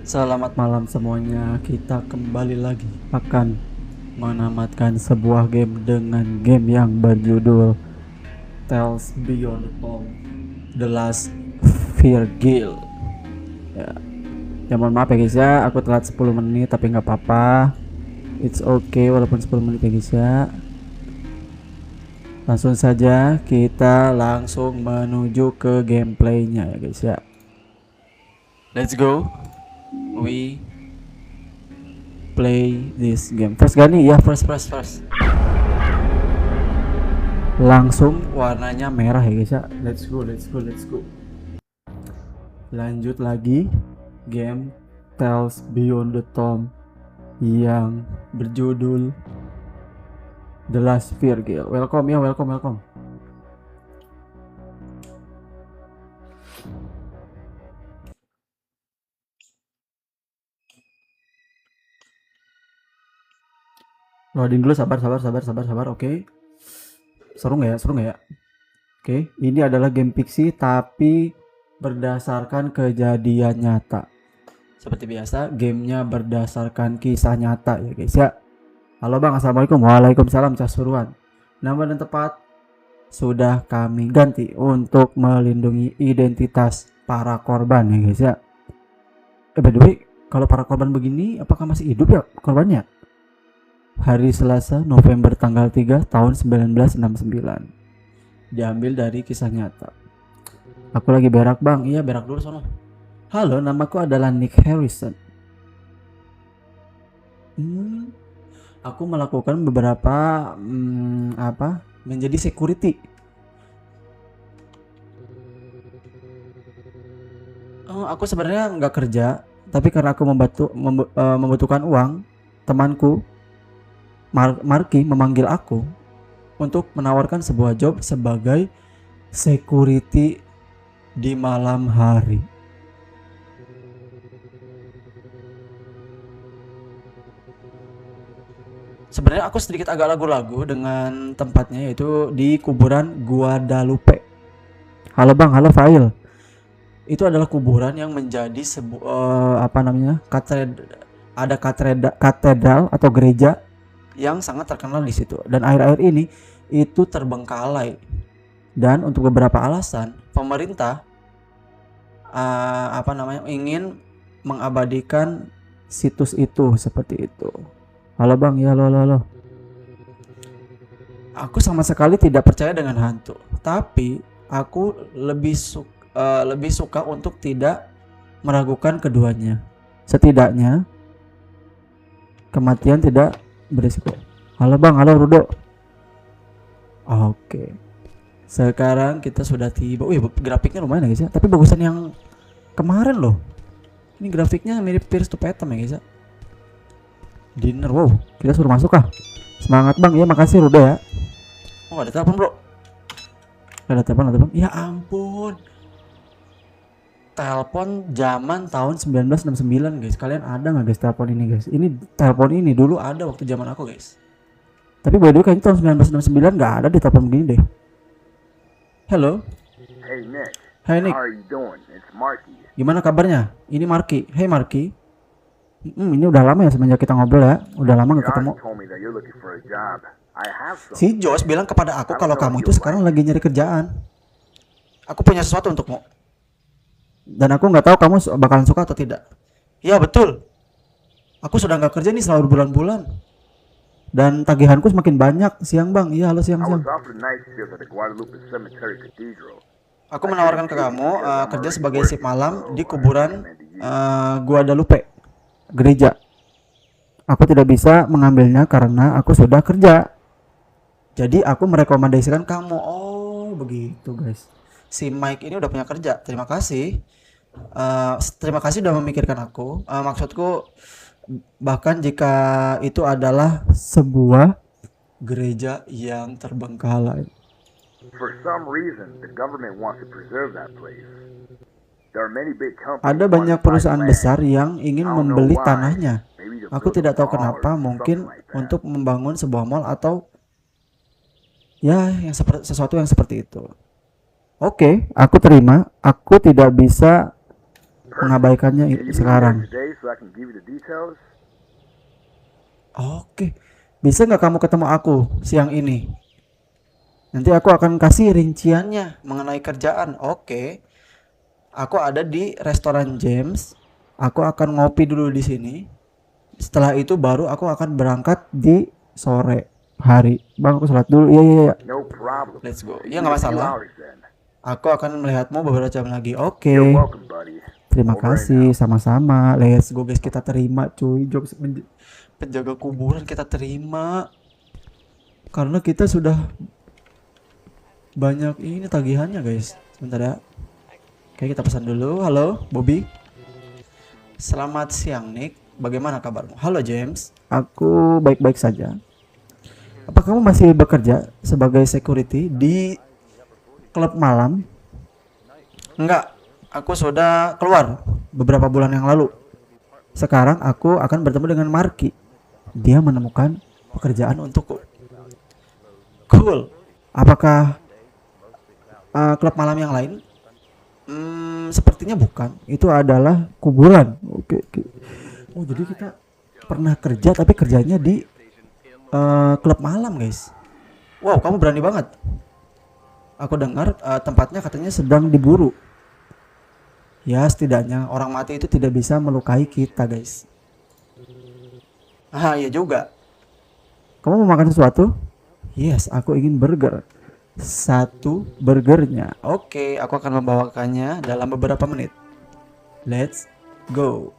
Selamat malam semuanya. Kita kembali lagi akan menamatkan sebuah game dengan game yang berjudul Tales Beyond the Tomb, The Last Virgil. Ya, ya mohon maaf ya guys ya, aku telat 10 menit tapi nggak apa-apa. It's okay walaupun 10 menit ya guys ya. Langsung saja kita langsung menuju ke gameplaynya ya guys ya. Let's go. We play this game. First gani ya, first. Langsung warnanya merah ya guys ya. Let's go. Lanjut lagi game Tales Beyond the Tomb yang berjudul The Last Virgil. Welcome ya, welcome. Loading dulu, sabar. Oke. Seru nggak ya? Oke, ini adalah game fiksi tapi berdasarkan kejadian nyata. Seperti biasa, gamenya berdasarkan kisah nyata ya guys ya. Halo bang, assalamualaikum. Waalaikumsalam Casuruan. Nama dan tempat sudah kami ganti untuk melindungi identitas para korban ya guys ya. By the way, kalau para korban begini apakah masih hidup ya korbannya? Hari Selasa November tanggal 3 tahun 1969. Diambil dari kisah nyata. Aku lagi berak bang. Iya berak dulu sono. Halo, namaku adalah Nick Harrison. Aku melakukan beberapa menjadi security. Aku sebenarnya nggak kerja, tapi karena aku membutuhkan uang, temanku Marky memanggil aku untuk menawarkan sebuah job sebagai security di malam hari. Sebenarnya aku sedikit agak ragu-ragu dengan tempatnya, yaitu di kuburan Guadalupe. Halo bang, halo Fail. Itu adalah kuburan yang menjadi sebuah katedral atau gereja yang sangat terkenal di situ, dan akhir-akhir ini itu terbengkalai, dan untuk beberapa alasan pemerintah ingin mengabadikan situs itu seperti itu. Halo bang, ya halo. Aku sama sekali tidak percaya dengan hantu, tapi aku lebih suka untuk tidak meragukan keduanya. Setidaknya kematian tidak berisiko. Halo bang, halo Rudo. Oke. Sekarang kita sudah tiba. Wih, grafiknya lumayan ya guys ya. Tapi bagusan yang kemarin loh. Ini grafiknya mirip Pierce to Petem ya guys ya. Dinner, wow. Kita suruh masuk kah? Semangat bang, ya makasih Rudo ya. Oh ada telepon bro. Ada telepon. Ya ampun. Telepon zaman tahun 1969 guys. Kalian ada nggak guys telepon ini guys? Ini telepon ini dulu ada waktu zaman aku guys. Tapi by the way kayaknya tahun 1969 nggak ada di telepon begini deh. Hello. Hey Nick. Hai Nick. How are you doing? It's Marky. Gimana kabarnya? Ini Marky. Hey Marky. Ini udah lama ya semenjak kita ngobrol ya. Udah lama nggak ketemu. Josh told me that you're looking for a job. I have some. Si Josh bilang kepada aku kalau kamu itu sekarang lagi nyari kerjaan. Aku punya sesuatu untukmu. Dan aku nggak tahu kamu bakalan suka atau tidak. Iya betul. Aku sudah nggak kerja nih selama berbulan-bulan. Dan tagihanku semakin banyak. Siang bang. Iya halo siang. I was offered a night shift at the Guadalupe Cemetery Cathedral. Aku menawarkan ke kamu kerja sebagai shift malam di kuburan Guadalupe, gereja. Aku tidak bisa mengambilnya karena aku sudah kerja. Jadi aku merekomendasikan kamu. Oh begitu guys. Si Mike ini udah punya kerja. Terima kasih. Terima kasih udah memikirkan aku. Maksudku bahkan jika itu adalah sebuah gereja yang terbengkalai. For some reason, the government wants to preserve that place. There are many big companies. Ada banyak perusahaan besar yang ingin membeli tanahnya. Aku tidak tahu kenapa, mungkin untuk membangun sebuah mall atau ya yang sesuatu yang seperti itu. Oke, aku terima. Aku tidak bisa mengabaikannya Can you meet me there sekarang. today so I can give you the details? Oke, bisa nggak kamu ketemu aku siang ini? Nanti aku akan kasih rinciannya mengenai kerjaan. Oke, aku ada di restoran James. Aku akan ngopi dulu di sini. Setelah itu baru aku akan berangkat di sore hari. Bang, aku sholat dulu. Iya, iya, iya. No problem. Let's go. See Ya you nggak in a few masalah. hours then. Aku akan melihatmu beberapa jam lagi. Oke. You're welcome, buddy. Terima Over and kasih, out. sama-sama. Let's go guys, kita terima cuy. Job penjaga kuburan kita terima. Karena kita sudah banyak ini tagihannya guys. Sebentar ya. Oke, kita pesan dulu. Halo, Bobby. Selamat siang, Nick. Bagaimana kabarmu? Halo, James. Aku baik-baik saja. Apa kamu masih bekerja sebagai security di klub malam? Enggak, aku sudah keluar beberapa bulan yang lalu. Sekarang aku akan bertemu dengan Marky. Dia menemukan pekerjaan untukku. Cool. Apakah klub malam yang lain? Sepertinya bukan. Itu adalah kuburan. Oke, oke. Oh, jadi kita pernah kerja tapi kerjanya di klub malam, guys. Wow, kamu berani banget. Aku dengar tempatnya katanya sedang diburu. Ya, setidaknya orang mati itu tidak bisa melukai kita, guys. Ah, iya juga. Kamu mau makan sesuatu? Yes, aku ingin burger. Satu burgernya. Oke, aku akan membawakannya dalam beberapa menit. Let's go.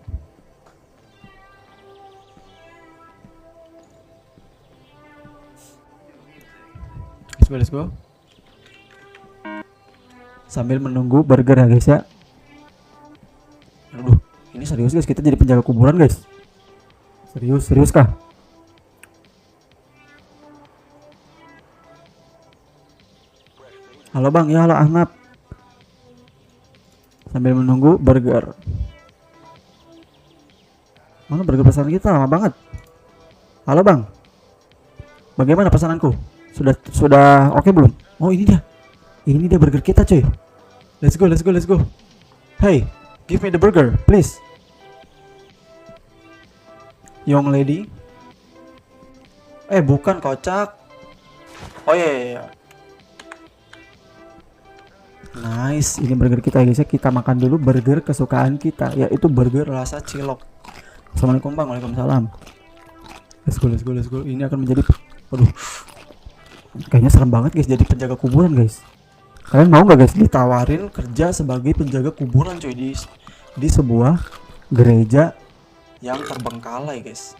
Let's go. Sambil menunggu burger ya guys ya. Aduh, ini serius guys, kita jadi penjaga kuburan guys. Serius kah? Halo bang, ya halo Ahmad. Sambil menunggu burger. Mana burger pesanan kita lama banget. Halo bang, bagaimana pesananku? Sudah oke belum? Oh ini dia burger kita cuy. Let's go. Hey, give me the burger, please. Young lady. Bukan kocak. Oh iya. Nice, ini burger kita guys ya. Kita makan dulu burger kesukaan kita, yaitu burger rasa cilok. Assalamualaikum bang, waalaikumsalam. Let's go. Ini akan menjadi, aduh, kayaknya serem banget guys jadi penjaga kuburan guys. Kalian mau nggak guys ditawarin kerja sebagai penjaga kuburan cuy di sebuah gereja yang terbengkalai guys.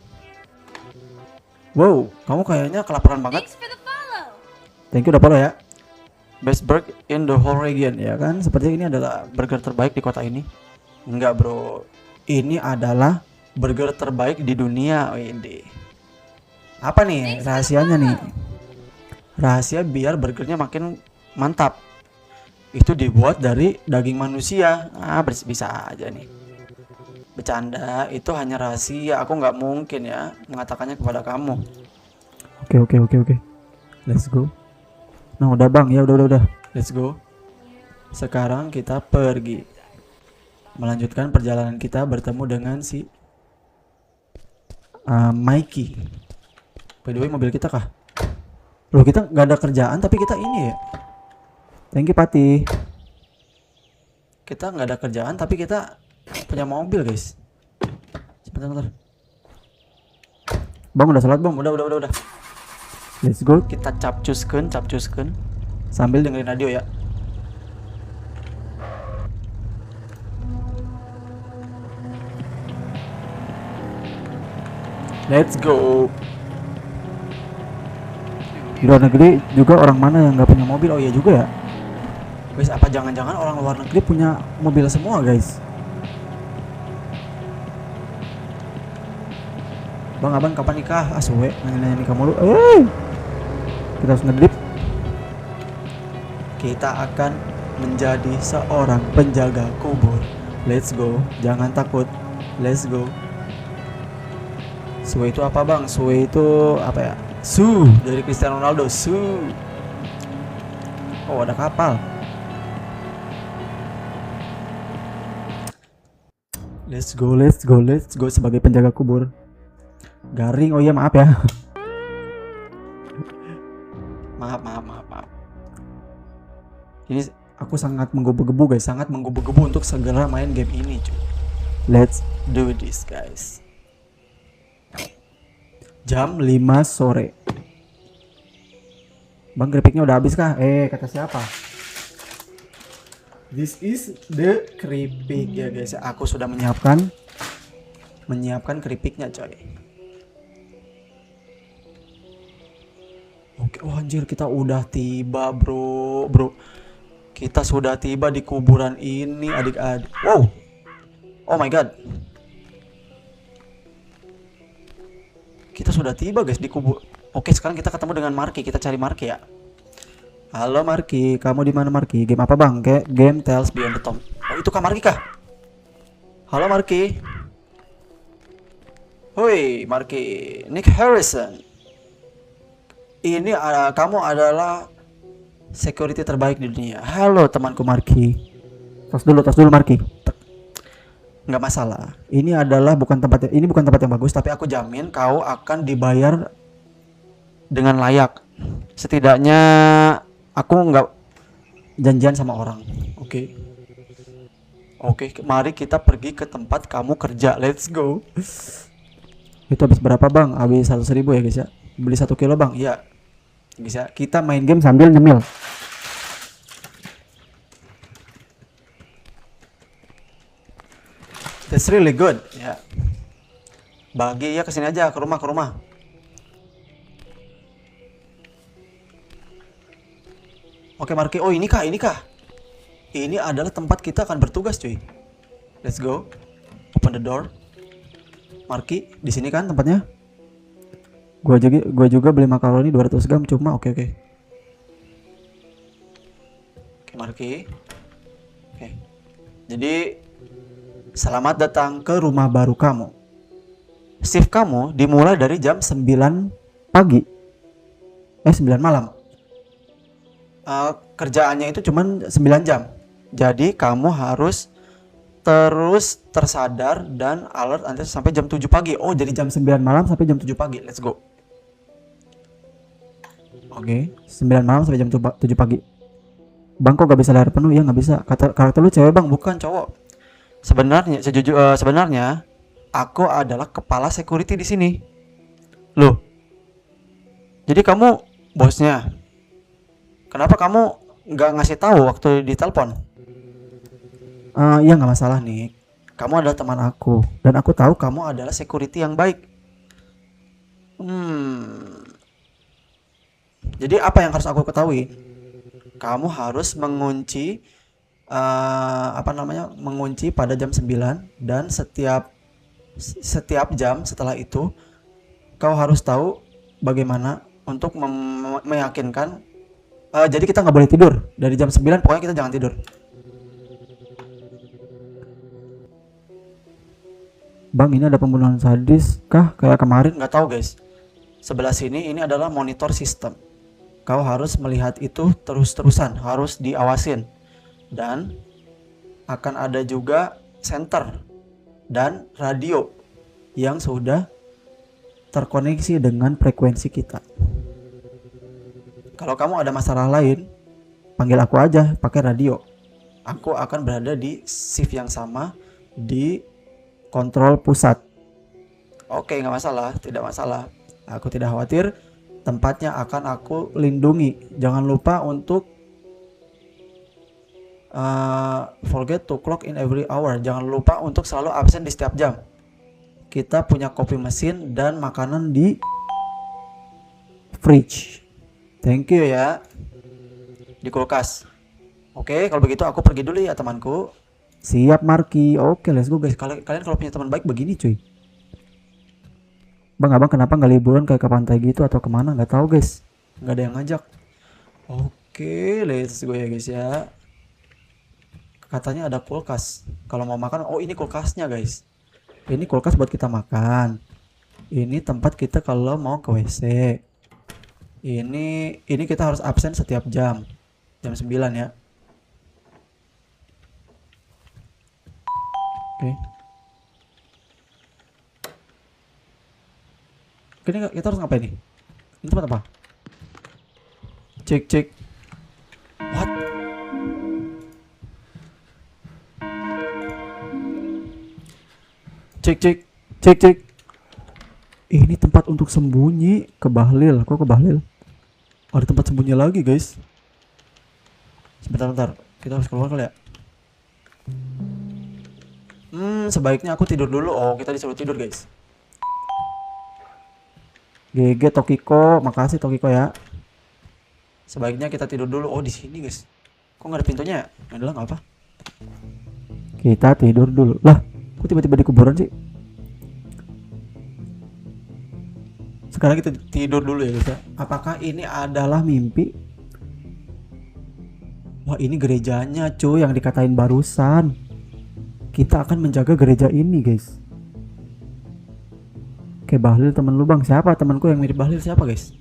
Wow, kamu kayaknya kelaparan banget. Thank you udah follow ya. Best burger in the whole region, ya kan? Sepertinya ini adalah burger terbaik di kota ini. Enggak bro, ini adalah burger terbaik di dunia. Wede. Apa nih rahasianya nih? Rahasia biar burgernya makin mantap. Itu dibuat dari daging manusia. Bisa aja nih. Bercanda, itu hanya rahasia. Aku nggak mungkin ya mengatakannya kepada kamu. Oke. Let's go. Nah udah bang, ya udah. Let's go. Sekarang kita pergi. Melanjutkan perjalanan kita bertemu dengan si Mikey. By the way, mobil kita kah? Loh, kita nggak ada kerjaan tapi kita ini ya. Thank you Pati. Kita nggak ada kerjaan tapi kita punya mobil guys. Sebentar. Bang udah sholat bang, udah. Let's go. Kita capcuskan sambil dengerin radio ya. Let's go. Di luar negeri juga orang mana yang nggak punya mobil? Oh iya juga ya. Guys, apa jangan-jangan orang luar negeri punya mobil semua guys? Bang, abang kapan nikah? Suwe nanya nikah mulu. Kita harus ngedrip. Kita akan menjadi seorang penjaga kubur. Let's go. Jangan takut. Let's go. Suwe itu apa bang? Suwe itu apa ya? Su dari Cristiano Ronaldo. Su. Oh ada kapal. Let's go, let's go, let's go sebagai penjaga kubur. Garing, oh iya maaf ya. maaf. Ini aku sangat menggebu-gebu guys, sangat menggebu-gebu untuk segera main game ini cuy. Let's do this guys. Jam 5 sore. Bang, grafiknya udah habis kah? Kata siapa? This is the keripik ya guys. Aku sudah menyiapkan keripiknya coy. Oke, oh anjir, kita udah tiba bro. Kita sudah tiba di kuburan ini adik-adik. Wow. Oh my god. Kita sudah tiba guys di kubur. Oke, sekarang kita ketemu dengan Marky. Kita cari Marky ya. Halo Marky, kamu di mana Marky? Game apa bang? Game Tales Beyond the Tomb. Oh itu kah Marky kah? Halo Marky. Hoi Marky, Nick Harrison. Ini kamu adalah security terbaik di dunia. Halo temanku Marky. Tos dulu Marky. Nggak masalah. Ini bukan tempat yang bagus, tapi aku jamin kau akan dibayar dengan layak. Setidaknya aku nggak janjian sama orang. Oke, mari kita pergi ke tempat kamu kerja. Let's go. Itu habis berapa bang? Habis 100.000 ya guys ya. Beli 1 kilo bang. Iya. Bisa. Kita main game sambil nyemil. That's really good. Ya. Bagi ya kesini aja ke rumah. Oke Marky, oh ini kah? Ini adalah tempat kita akan bertugas cuy. Let's go. Open the door. Marky, di sini kan tempatnya? Gua juga beli makaroni 200 gram cuma. Oke. Oke Marky. Oke. Jadi selamat datang ke rumah baru kamu. Shift kamu dimulai dari jam 9 pagi. 9 malam. Kerjaannya itu cuman 9 jam. Jadi kamu harus terus tersadar dan alert nanti sampai jam 7 pagi. Oh, jadi jam 9 malam sampai jam 7 pagi. Let's go. Oke, 9 malam sampai jam 7 pagi. Bang, kok gak bisa layar penuh? Ya gak bisa. Karakter lu cewek bang, bukan cowok. Sebenarnya aku adalah kepala security di sini. Loh. Jadi kamu bosnya. Kenapa kamu nggak ngasih tahu waktu ditelepon? Ya nggak masalah nih. Kamu adalah teman aku dan aku tahu kamu adalah security yang baik. Jadi apa yang harus aku ketahui? Kamu harus mengunci mengunci pada jam 9 dan setiap jam setelah itu kau harus tahu bagaimana untuk meyakinkan. Jadi kita nggak boleh tidur dari jam 9, pokoknya kita jangan tidur. Bang, ini ada pembunuhan sadis kah kayak kemarin? Nggak tahu guys. Sebelah sini ini adalah monitor sistem. Kau harus melihat itu terus-terusan, harus diawasin. Dan akan ada juga senter dan radio yang sudah terkoneksi dengan frekuensi kita. Kalau kamu ada masalah lain, panggil aku aja pakai radio. Aku akan berada di shift yang sama di kontrol pusat. Oke, nggak masalah, tidak masalah. Aku tidak khawatir. Tempatnya akan aku lindungi. Jangan lupa untuk forget to clock in every hour. Jangan lupa untuk selalu absen di setiap jam. Kita punya kopi mesin dan makanan di fridge. Thank you ya. Di kulkas. Oke, kalau begitu aku pergi dulu ya temanku. Siap Marky. Oke, let's go guys. Kalian kalau punya teman baik begini cuy. Bang, abang kenapa nggak liburan kayak ke pantai gitu atau kemana? Nggak tahu guys. Nggak ada yang ngajak. Oke, let's go ya guys ya. Katanya ada kulkas. Kalau mau makan, oh ini kulkasnya guys. Ini kulkas buat kita makan. Ini tempat kita kalau mau ke WC. Ini kita harus absen setiap jam 9 ya. Oke. Kita harus ngapain nih? Ini tempat apa? Cek. What? Cek. Ini tempat untuk sembunyi. Kebahlil. Kok kebahlil? Ada tempat sembunyi lagi, guys. Sebentar. Kita harus keluar kali ya. Sebaiknya aku tidur dulu. Oh, kita disuruh tidur, guys. GG Tokiko, makasih Tokiko ya. Sebaiknya kita tidur dulu. Oh, di sini, guys. Kok nggak ada pintunya ya? Adalah nggak apa. Kita tidur dulu. Lah, kok tiba-tiba di kuburan sih? Sekarang kita tidur dulu ya, guys ya. Apakah ini adalah mimpi? Wah, ini gerejanya, cuy, yang dikatain barusan. Kita akan menjaga gereja ini, guys. Oke, Bahlil temen lu bang. Siapa temanku yang mirip Bahlil siapa, guys?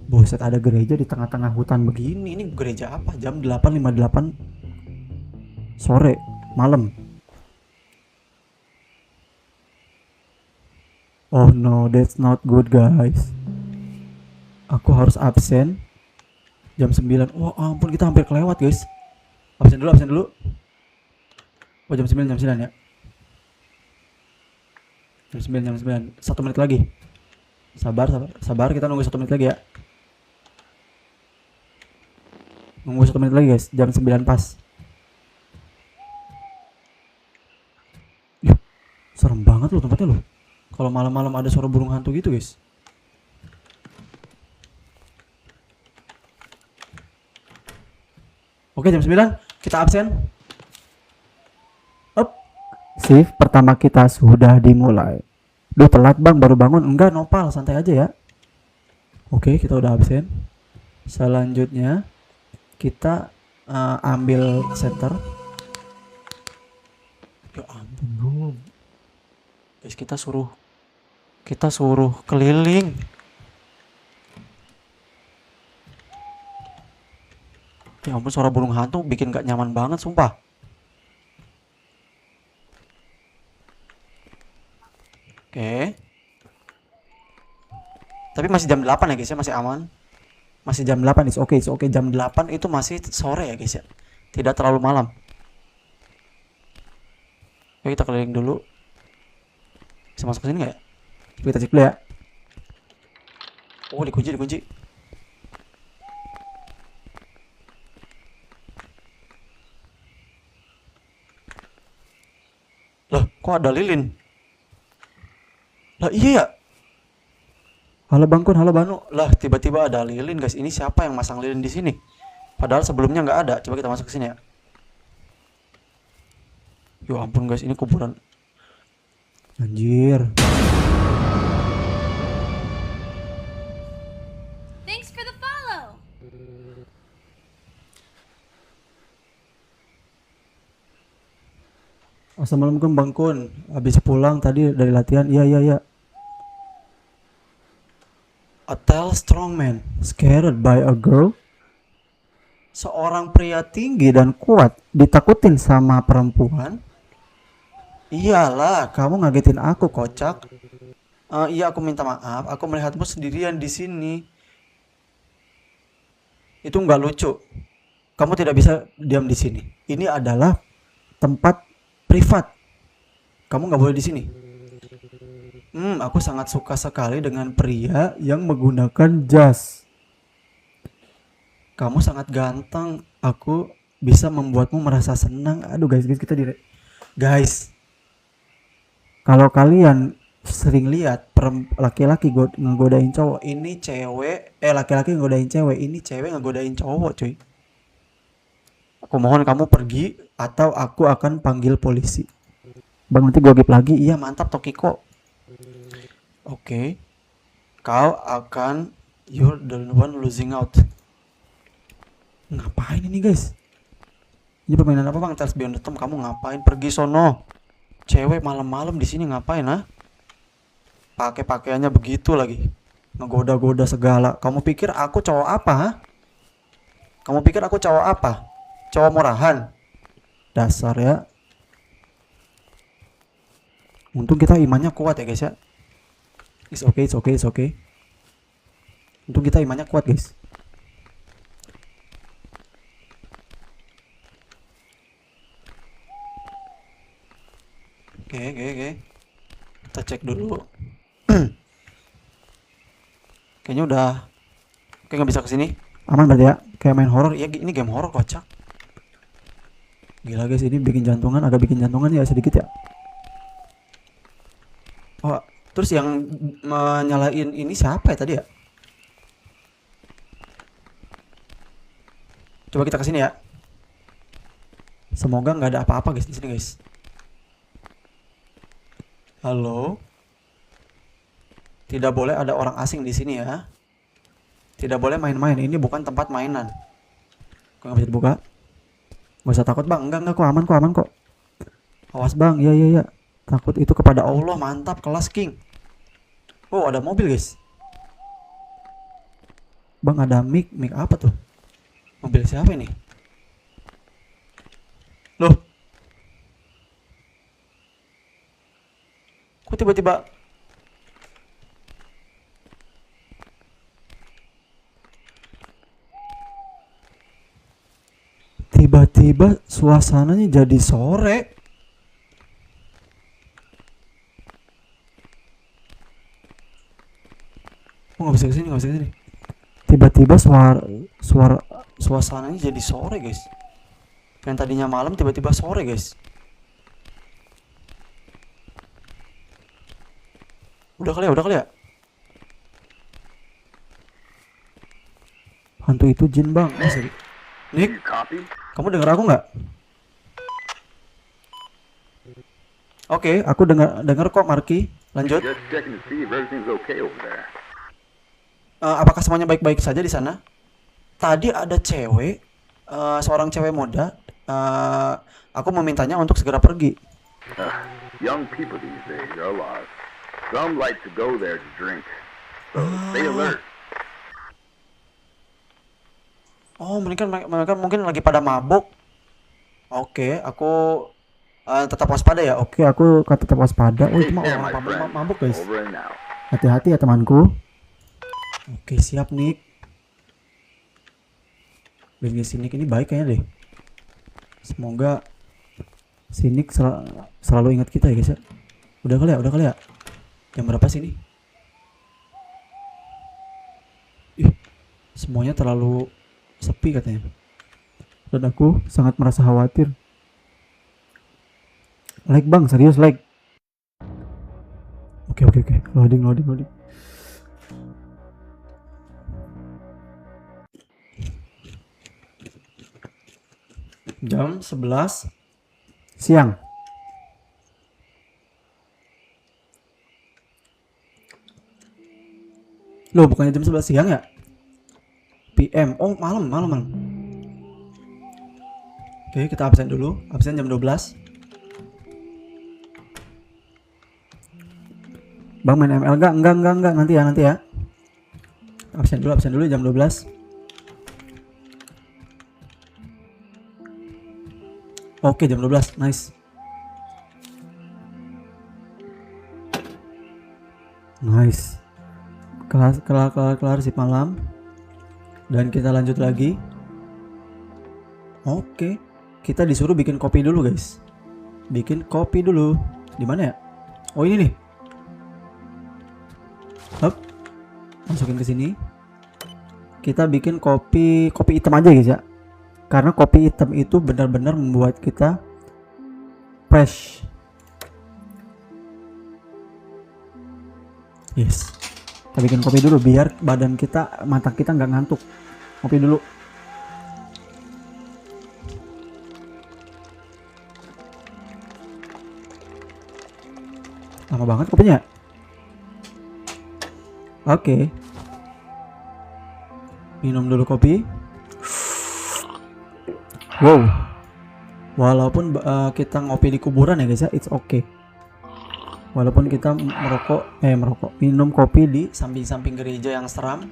Buset, ada gereja di tengah-tengah hutan begini. Ini gereja apa? Jam 8.58 sore, malam. Oh no, that's not good, guys. Aku harus absen jam 9. Wah, ampun, kita hampir kelewat, guys. Absen dulu. Oh, jam 9 ya. Jam 9. 1 menit lagi. Sabar, kita nunggu 1 menit lagi ya. Nunggu 1 menit lagi, guys. Jam 9 pas. Yuh, serem banget loh tempatnya loh. Kalau malam-malam ada suara burung hantu gitu, guys. Oke, jam 9 kita absen. Up. Shift pertama kita sudah dimulai. Duh, telat bang, baru bangun. Enggak, nopal, santai aja ya. Oke, kita udah absen. Selanjutnya kita ambil center. Ya ampun bro, guys, kita suruh keliling. Ya ampun, suara burung hantu bikin gak nyaman banget, sumpah. Oke. Tapi masih jam 8 ya guys ya, masih aman. Masih jam 8, is oke. Jam 8 itu masih sore ya guys ya. Tidak terlalu malam. Oke, kita keliling dulu. Bisa masuk ke sini nggak ya? Kita cek dulu ya. Oh, dikunci. Loh, kok ada lilin? Lah iya ya. Halo Bang Kun, halo Banu. Lah tiba-tiba ada lilin, guys. Ini siapa yang masang lilin di sini? Padahal sebelumnya nggak ada. Coba kita masuk ke sini ya. Yo ampun guys, ini kuburan. Anjir. Thanks for the follow. Assalamualaikum Bang Kun. Habis pulang tadi dari latihan. Iya. A tall strong man scared by a girl. Seorang pria tinggi dan kuat ditakutin sama perempuan. Iyalah, kamu ngagetin aku, kocak. Iya, aku minta maaf. Aku melihatmu sendirian di sini. Itu nggak lucu. Kamu tidak bisa diam di sini. Ini adalah tempat privat. Kamu nggak boleh di sini. Aku sangat suka sekali dengan pria yang menggunakan jas. Kamu sangat ganteng. Aku bisa membuatmu merasa senang. Aduh guys, kita guys. Kalau kalian sering lihat laki-laki ngegodain cowok, ini cewek, laki-laki ngegodain cewek, ini cewek ngegodain cowok, cuy. Aku mohon kamu pergi atau aku akan panggil polisi. Bang, nanti gue gip lagi. Iya, mantap Tokiko. Oke. Kau akan, you're the one losing out. Ngapain ini guys? Ini permainan apa bang? Tales Beyond the Tomb. Kamu ngapain? Pergi sono. Cewek malam-malam di sini ngapain, ha? Pakai pakaiannya begitu lagi. Ngegoda-goda segala. Kamu pikir aku cowok apa, ha? Kamu pikir aku cowok apa? Cowok murahan. Dasar ya. Untung kita imannya kuat ya guys ya. It's okay. Untung kita imannya kuat guys. Oke. Kita cek dulu. Kayaknya udah. Oke, nggak bisa kesini. Aman berarti ya? Kayak main horor. Ya ini game horor kocak. Gila guys, ini agak bikin jantungan ya sedikit ya. Oh, terus yang menyalain ini siapa ya tadi ya? Coba kita kesini ya. Semoga nggak ada apa-apa guys di sini guys. Halo. Tidak boleh ada orang asing di sini ya. Tidak boleh main-main. Ini bukan tempat mainan. Kok nggak bisa dibuka? Gak usah takut bang. Enggak kok aman kok. Awas bang. Ya. Takut itu kepada Allah. Mantap, kelas king. Oh, ada mobil guys. Bang, ada mic apa tuh? Mobil siapa ini? Loh, kok tiba-tiba suasananya jadi sore. Oh, nggak bisa kesini. Tiba-tiba suasananya jadi sore guys. Yang tadinya malam tiba-tiba sore guys. Udah kali ya. Hantu itu jin bang. Nick, kamu dengar aku nggak? Oke, aku dengar kok Marky. Lanjut. Just checking to see if everything's okay over there. Apakah semuanya baik-baik saja di sana? Tadi ada cewek, seorang cewek muda. Aku memintanya untuk segera pergi. Young people these days are lost. Some like to go there to drink. So stay alert. Oh, mereka mungkin lagi pada mabuk. Oke, aku tetap waspada ya. Oke, aku tetap waspada. Oh, itu mah Take care, orang my friend. mabuk guys. Over and out. Hati-hati ya temanku. Oke, siap Nick. Bisnis si Nick ini baik kayaknya deh. Semoga si Nick selalu ingat kita ya guys ya. Udah kali ya. Jam berapa sih ini? Ih, semuanya terlalu sepi katanya. Dan aku sangat merasa khawatir. Like bang, serius like. Oke. Loading. Jam 11 siang. Loh, bukannya jam 11 siang ya? PM. Oh, malam. Oke, kita absen dulu. Absen jam 12. Bang main ML gak? Enggak. Nanti ya. Absen dulu jam 12. Oke, jam 12. Nice. Kelar sip malam. Dan kita lanjut lagi. Oke. Kita disuruh bikin kopi dulu, guys. Di mana ya? Oh, ini nih. Hop. Masukin ke sini. Kita bikin kopi hitam aja, guys ya. Karena kopi hitam itu benar-benar membuat kita fresh. Yes. Kita bikin kopi dulu biar mata kita nggak ngantuk. Kopi dulu. Lama banget kopinya. Oke. Minum dulu kopi. Wow. Walaupun kita ngopi di kuburan ya guys ya, it's okay. Walaupun kita minum kopi di samping-samping gereja yang seram,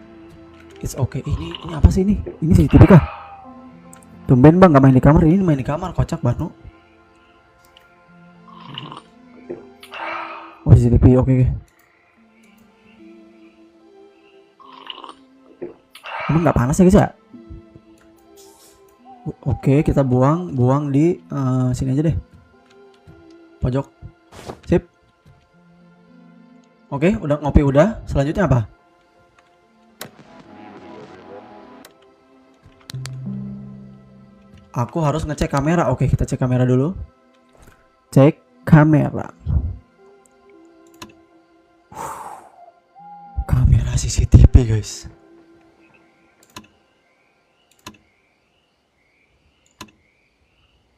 it's okay. Ini apa sih ini? Ini CCTV kah? Tumben bang, gak main di kamar. Ini main di kamar, kocak banget. Oh, CCTV, oke. Emang nggak panas ya guys ya? Oke, kita buang di sini aja deh. Pojok. Sip. Oke, udah ngopi udah. Selanjutnya apa? Aku harus ngecek kamera. Oke, kita cek kamera dulu. Cek kamera. Kamera CCTV, guys.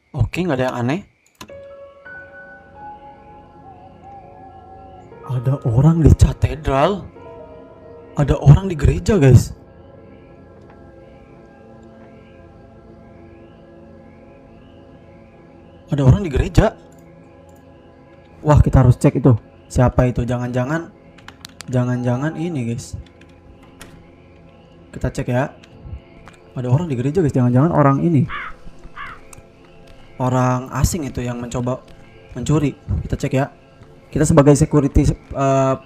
Oke, nggak ada yang aneh. Ada orang di katedral. Ada orang di gereja, guys. Ada orang di gereja. Wah, kita harus cek itu. Siapa itu? Jangan-jangan ini, guys. Kita cek ya. Ada orang di gereja, guys. Jangan-jangan orang ini. Orang asing itu yang mencoba mencuri. Kita cek ya. Kita sebagai security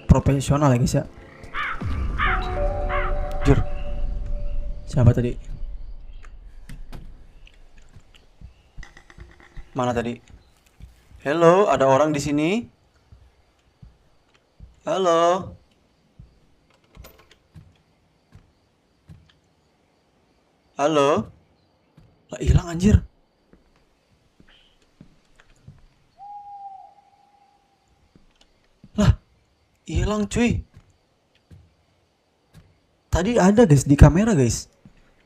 profesional ya, guys ya. Jur. Siapa tadi? Mana tadi? Hello, ada orang di sini? Halo. Halo. Lah hilang anjir. Lah, hilang cuy. Tadi ada guys di kamera guys.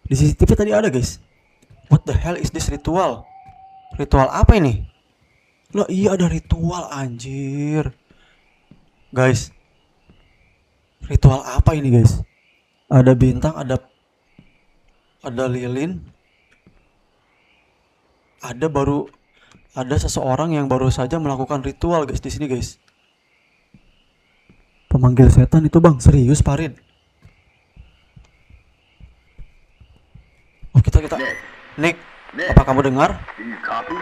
Di CCTV tadi ada guys. What the hell is this ritual? Ritual apa ini? Loh iya ada ritual anjir. Guys. Ritual apa ini guys? Ada bintang, ada lilin. Ada seseorang yang baru saja melakukan ritual guys di sini guys. Pemanggil setan itu bang, serius Farid? Oh kita Nick, apa kamu dengar? Do you copy?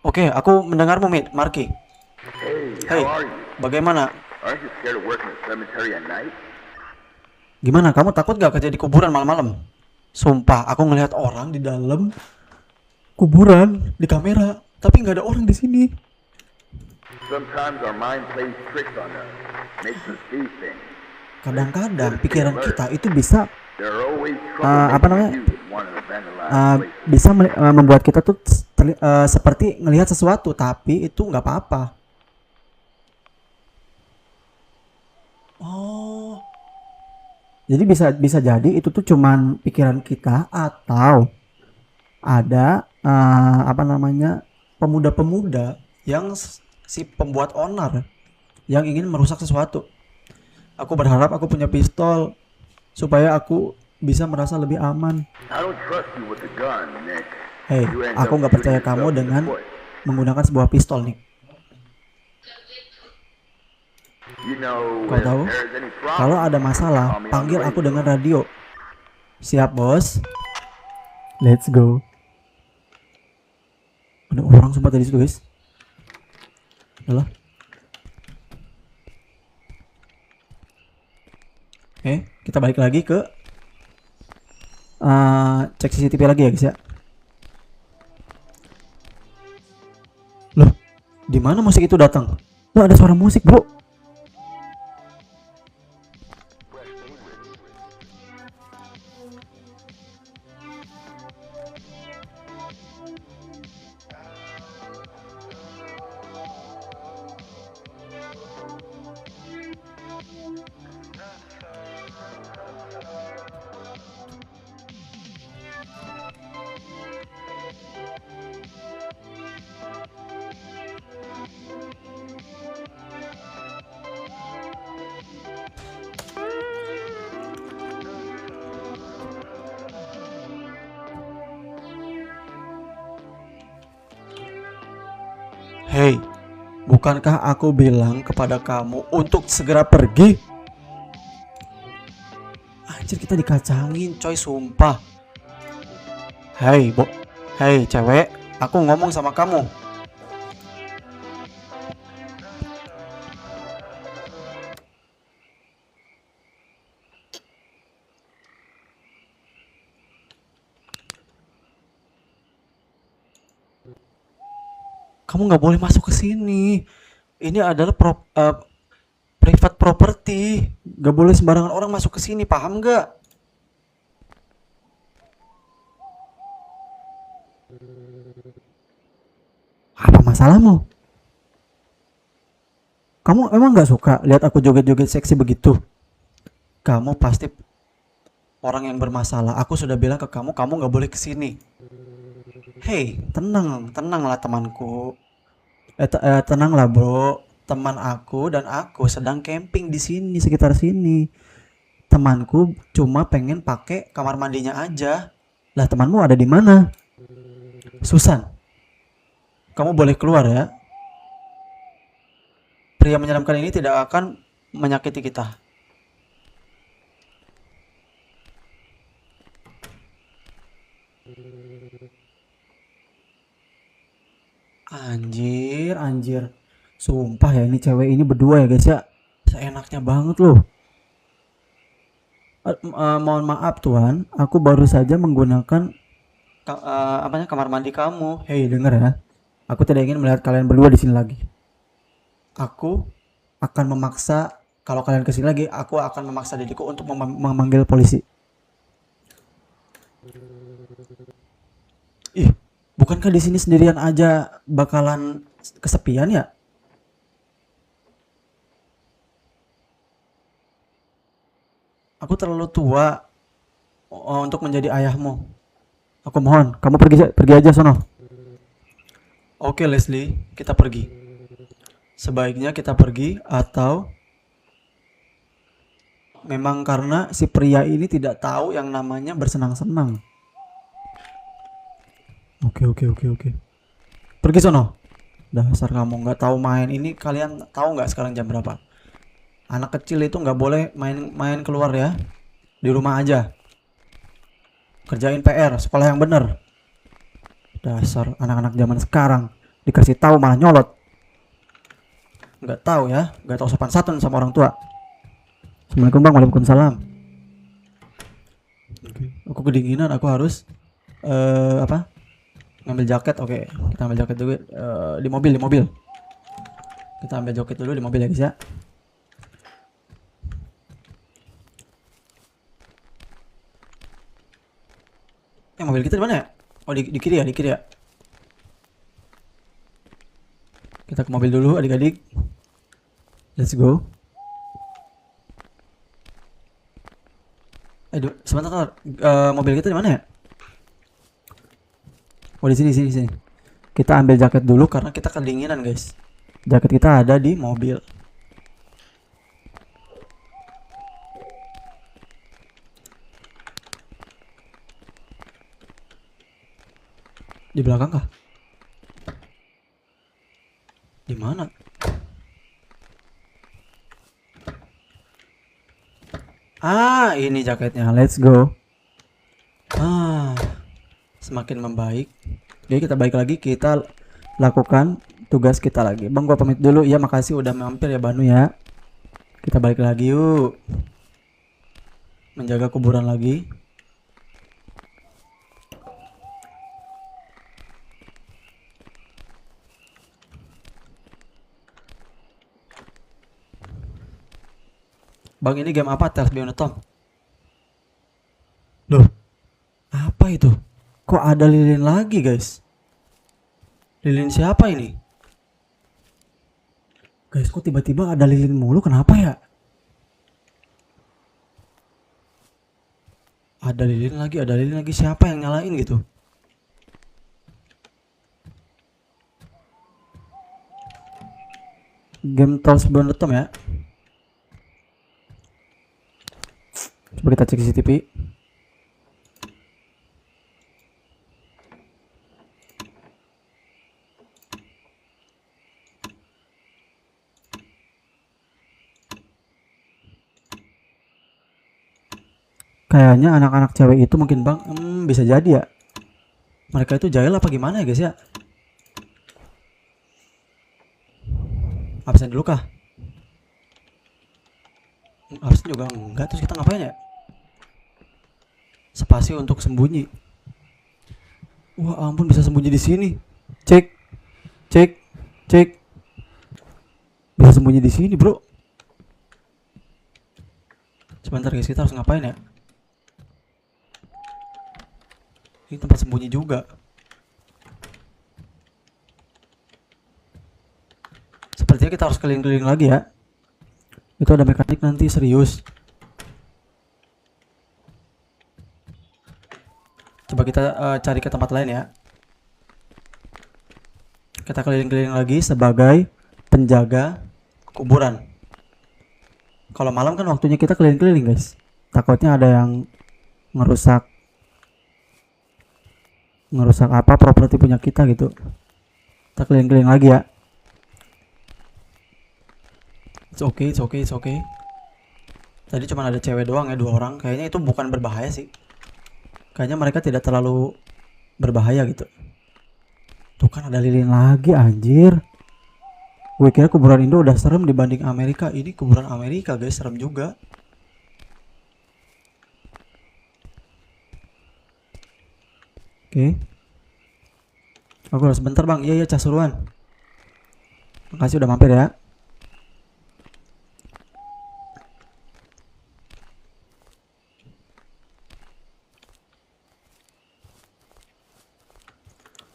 Oke, aku mendengarmu Marky. Hey, how are you? Bagaimana? Aren't you scared of working at cemetery at night? Gimana? Kamu takut gak kerja di kuburan malam-malam? Sumpah, aku ngelihat orang di dalam kuburan di kamera, tapi nggak ada orang di sini. Sometimes our mind plays tricks on us, makes us see things. Kadang-kadang pikiran kita itu bisa There are always apa namanya? trouble that want to vandalize places. bisa membuat kita tuh seperti ngelihat sesuatu, tapi itu nggak apa-apa. Oh, jadi bisa jadi itu tuh cuman pikiran kita atau ada apa namanya pemuda-pemuda yang si pembuat onar yang ingin merusak sesuatu. Aku berharap aku punya pistol supaya aku bisa merasa lebih aman. I don't trust you with the gun, Nick. Hei, You end aku up nggak percaya shooting kamu yourself in the dengan foot. menggunakan sebuah pistol nih. You know, Kau if tahu? there's any problem, Kalau ada masalah, call me on panggil the aku radio. dengan radio. Siap, bos. Let's go. Ada orang sumpah tadi situ, guys. Alah. Oke, kita balik lagi ke cek CCTV lagi ya, guys ya. Loh, di mana musik itu datang? Loh, ada suara musik, bro. Hei, bukankah aku bilang kepada kamu untuk segera pergi? Anjir, kita dikacangin coy, sumpah. Hei cewek, aku ngomong sama kamu. Kamu nggak boleh masuk ke sini. Ini adalah private property. Nggak boleh sembarangan orang masuk ke sini, paham nggak? Apa masalahmu? Kamu emang nggak suka lihat aku joget-joget seksi begitu? Kamu pasti orang yang bermasalah. Aku sudah bilang ke kamu, kamu nggak boleh kesini. Hei, tenanglah temanku. Tenanglah bro. Teman aku dan aku sedang camping di sini, sekitar sini. Temanku cuma pengen pakai kamar mandinya aja. Lah temanmu ada di mana? Susan, kamu boleh keluar ya. Pria menyeramkan ini tidak akan menyakiti kita. Anjir. Sumpah ya, ini cewek ini berdua ya guys ya. Seenaknya banget loh. Mohon maaf tuan, aku baru saja menggunakan kamar mandi kamu. Hei, dengar ya. Aku tidak ingin melihat kalian berdua di sini lagi. Aku akan memaksa, kalau kalian kesini lagi, aku akan memaksa diriku untuk memanggil polisi. Ih, bukankah di sini sendirian aja bakalan kesepian ya? Aku terlalu tua untuk menjadi ayahmu. Aku mohon, kamu pergi aja sono. Oke Leslie, kita pergi. Sebaiknya kita pergi, atau memang karena si pria ini tidak tahu yang namanya bersenang-senang. Oke. Pergi sono. Dasar kamu nggak tahu main. Ini kalian tahu nggak sekarang jam berapa? Anak kecil itu nggak boleh main keluar ya. Di rumah aja. Kerjain PR, sekolah yang bener. Dasar anak-anak zaman sekarang, dikasih tahu malah nyolot. Nggak tahu ya, nggak tahu sopan santun sama orang tua. Assalamualaikum bang, waalaikumsalam. Aku kedinginan, aku harus ngambil jaket. Oke, kita ambil jaket dulu di mobil. Kita ambil jaket dulu di mobil ya guys ya. Mobil kita di mana ya? Oh di kiri ya, Kita ke mobil dulu adik-adik. Let's go. Sebentar. Mobil kita di mana ya? Oh di sini. Kita ambil jaket dulu karena kita kedinginan guys. Jaket kita ada di mobil. Di belakang kah? Di mana? Ini jaketnya. Let's go. Semakin membaik. Oke, kita balik lagi. Kita lakukan tugas kita lagi. Bang, gua pamit dulu. Ya, makasih udah mampir ya Banu ya. Kita balik lagi yuk. Menjaga kuburan lagi. Bang, ini game apa? Tales Beyond the Tomb. Loh, apa itu? Kok ada lilin lagi guys? Lilin siapa ini? Guys, kok tiba-tiba ada lilin mulu? Kenapa ya? Ada lilin lagi. Siapa yang nyalain gitu? Game Tales Beyond the Tomb ya. Coba kita cek CCTV. Kayaknya anak-anak cewek itu mungkin bang, bisa jadi ya. Mereka itu jahil apa gimana ya guys ya? Absen dulu kah? Absen juga enggak, terus kita ngapain ya? Spasi untuk sembunyi. Wah ampun, bisa sembunyi di sini. Cek. Cek. Bisa sembunyi di sini, bro. Sebentar guys, kita harus ngapain ya? Ini tempat sembunyi juga. Sepertinya kita harus keliling-keliling lagi ya. Itu ada mekanik nanti, serius. Coba kita cari ke tempat lain ya. Kita keliling-keliling lagi sebagai penjaga kuburan. Kalau malam kan waktunya kita keliling-keliling guys. Takutnya ada yang ngerusak apa properti punya kita gitu. Kita keliling-keliling lagi ya. It's okay. Tadi cuma ada cewek doang ya, 2 orang. Kayaknya itu bukan berbahaya sih. Kayaknya mereka tidak terlalu berbahaya gitu. Tuh kan ada lilin lagi anjir. Gue kira kuburan Indo udah serem dibanding Amerika. Ini kuburan Amerika guys, serem juga. Oke. Aku harus sebentar bang. Iya Casuruan. Makasih udah mampir ya.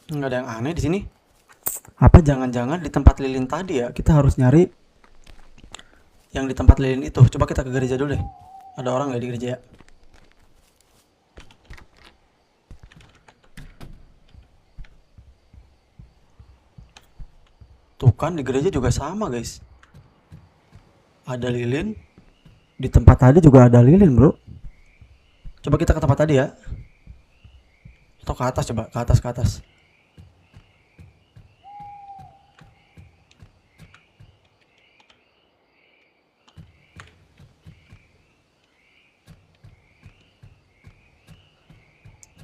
Nggak ada yang aneh di sini. Apa jangan-jangan di tempat lilin tadi ya? Kita harus nyari yang di tempat lilin itu. Coba kita ke gereja dulu deh. Ada orang nggak di gereja ya? Tuh kan di gereja juga sama guys. Ada lilin. Di tempat tadi juga ada lilin bro. Coba kita ke tempat tadi ya. Atau ke atas coba. Ke atas.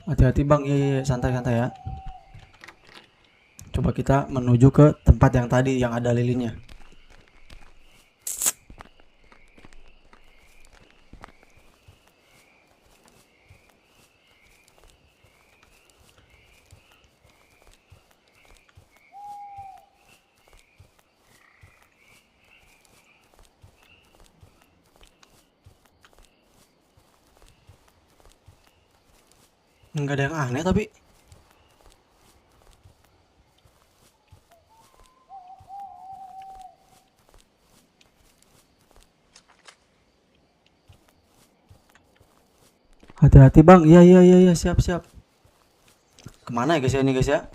Hati-hati bang, iya santai-santai ya. Coba kita menuju ke tempat yang tadi yang ada lilinnya. Nggak ada yang aneh tapi. Hati-hati bang, iya siap. Kemana ya guys ya ini guys ya?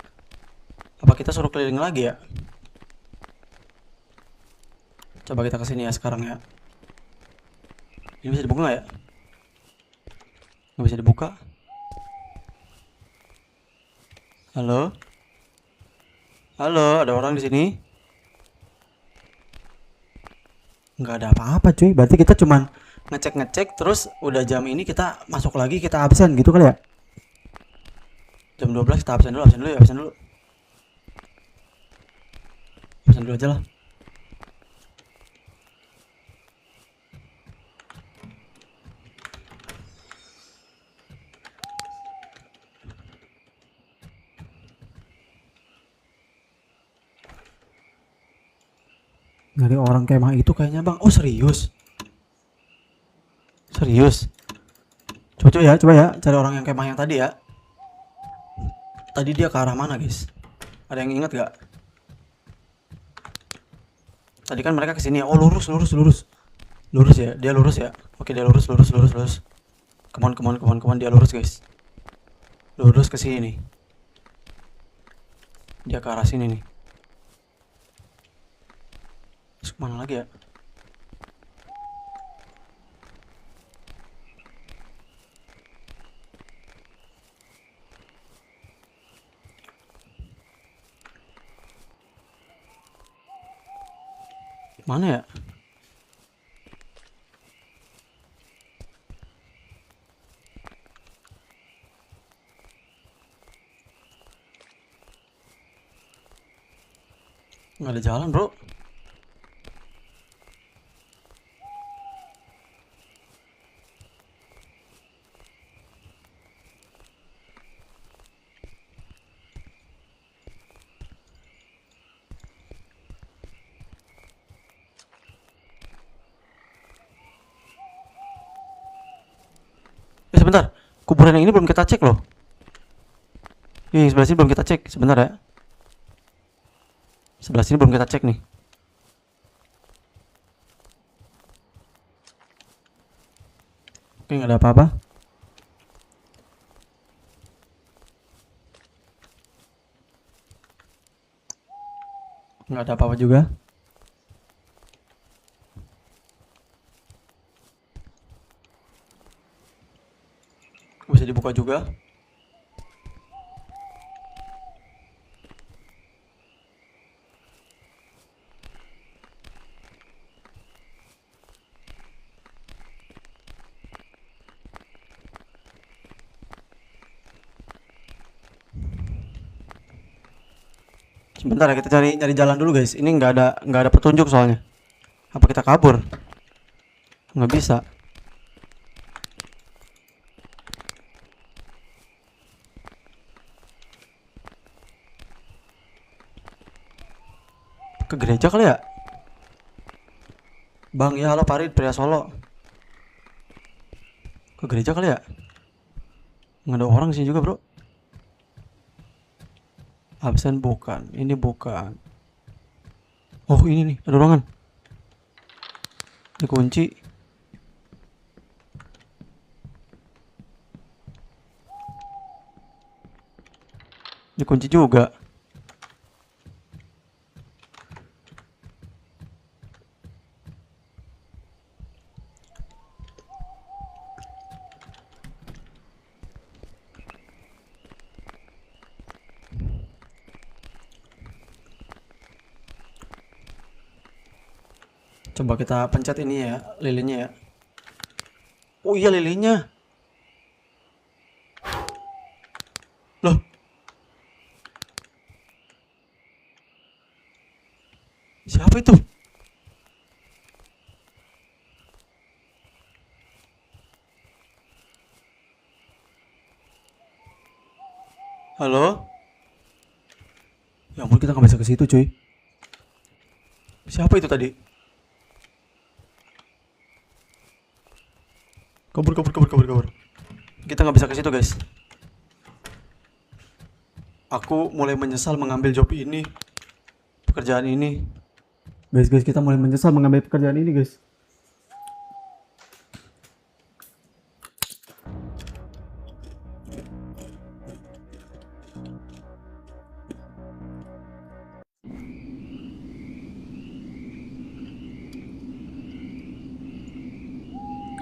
Apa kita suruh keliling lagi ya? Coba kita kesini ya sekarang ya. Ini bisa dibuka nggak ya? Nggak bisa dibuka. Halo? Halo, ada orang di sini? Nggak ada apa-apa cuy. Berarti kita cuman ngecek terus udah jam ini kita masuk lagi, kita absen gitu kali ya. Jam 12 kita absen dulu aja lah. Nyari orang kemah itu kayaknya bang. Oh serius. Coba ya cari orang yang kemah yang tadi ya. Tadi dia ke arah mana guys? Ada yang ingat gak? Tadi kan mereka kesini ya. Oh lurus ya. Dia lurus ya. Oke dia lurus. Come on. Dia lurus guys. Lurus ke sini nih. Dia ke arah sini nih. Terus kemana lagi ya? Mana ya? Nggak ada jalan bro. Bentar. Kuburan yang ini belum kita cek loh. Yang sebelah sini belum kita cek. Sebentar ya. Sebelah sini belum kita cek nih. Oke, nggak ada apa-apa. Nggak ada apa-apa juga. Bisa dibuka juga. Sebentar ya, kita cari jalan dulu guys. Ini nggak ada petunjuk soalnya. Apa kita kabur? Nggak bisa. Ke gereja kali ya? Bang, ya halo Farid, pria Solo. Ke gereja kali ya? Nggak ada orang sih juga bro. Absen bukan, ini bukan. Oh ini nih, ada ruangan. Dikunci. Dikunci juga. Coba kita pencet ini ya, lilinnya ya. Oh iya lilinnya. Loh. Siapa itu? Halo? Ya ampun, kita nggak bisa ke situ cuy. Siapa itu tadi? Kabur. Kita nggak bisa ke situ guys. Aku mulai menyesal mengambil job ini, pekerjaan ini. Guys, kita mulai menyesal mengambil pekerjaan ini guys.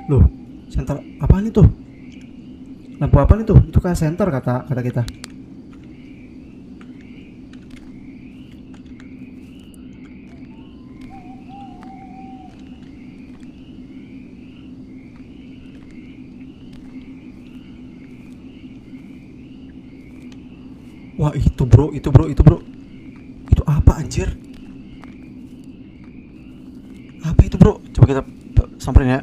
Loh, center apaan itu? Lampu apaan itu? Itu kayak center kata kita. Wah, itu bro. Itu apa anjir? Apa itu bro? Coba kita samperin ya.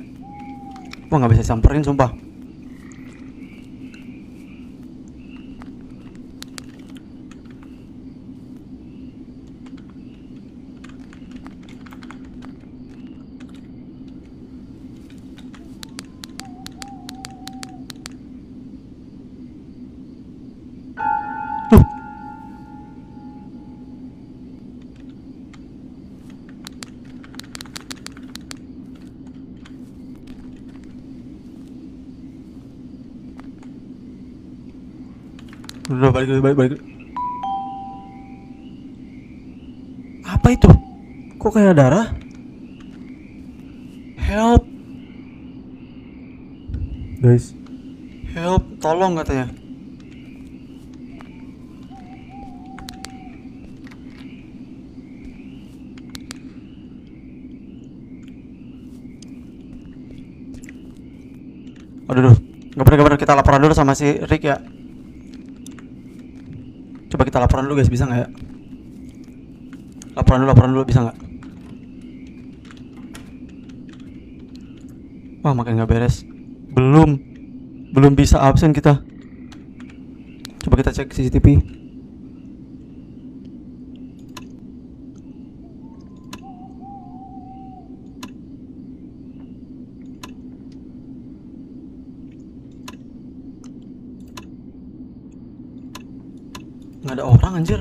Wah, nggak bisa samperin sumpah. Udah balik. Apa itu? Kok kayak darah? Help. Guys. Help, tolong katanya. Aduh. Gak bener, kita laporan dulu sama si Rick ya. Coba kita laporan dulu guys, bisa nggak ya? Laporan dulu bisa nggak? Wah, makin nggak beres. Belum bisa absen kita. Coba kita cek CCTV. Nggak ada orang anjir.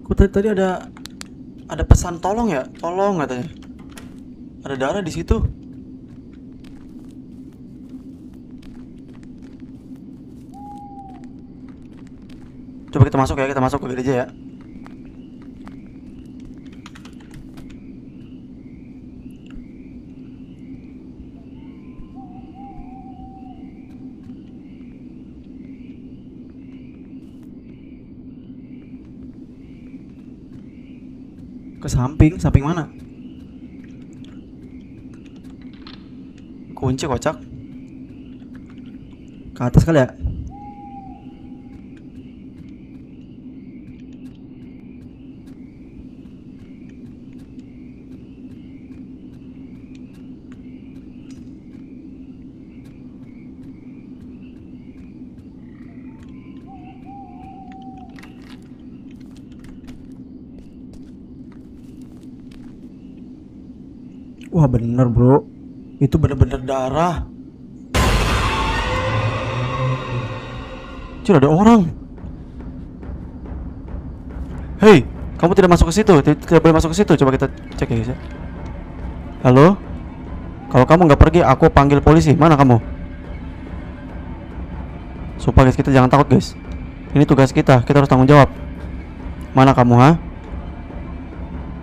Kok tadi ada pesan tolong ya? Tolong katanya. Ada darah di situ. Coba kita masuk ya, kita masuk ke gereja ya. Ke samping mana? Kunci kocak. Ke atas kali ya? Wah bener bro, itu bener-bener darah. Cil, ada orang. Hei, kamu tidak masuk ke situ, tidak boleh masuk ke situ. Coba kita cek ya guys ya. Halo? Kalau kamu nggak pergi, aku panggil polisi. Mana kamu? Sumpah guys, kita jangan takut guys. Ini tugas kita harus tanggung jawab. Mana kamu, ha?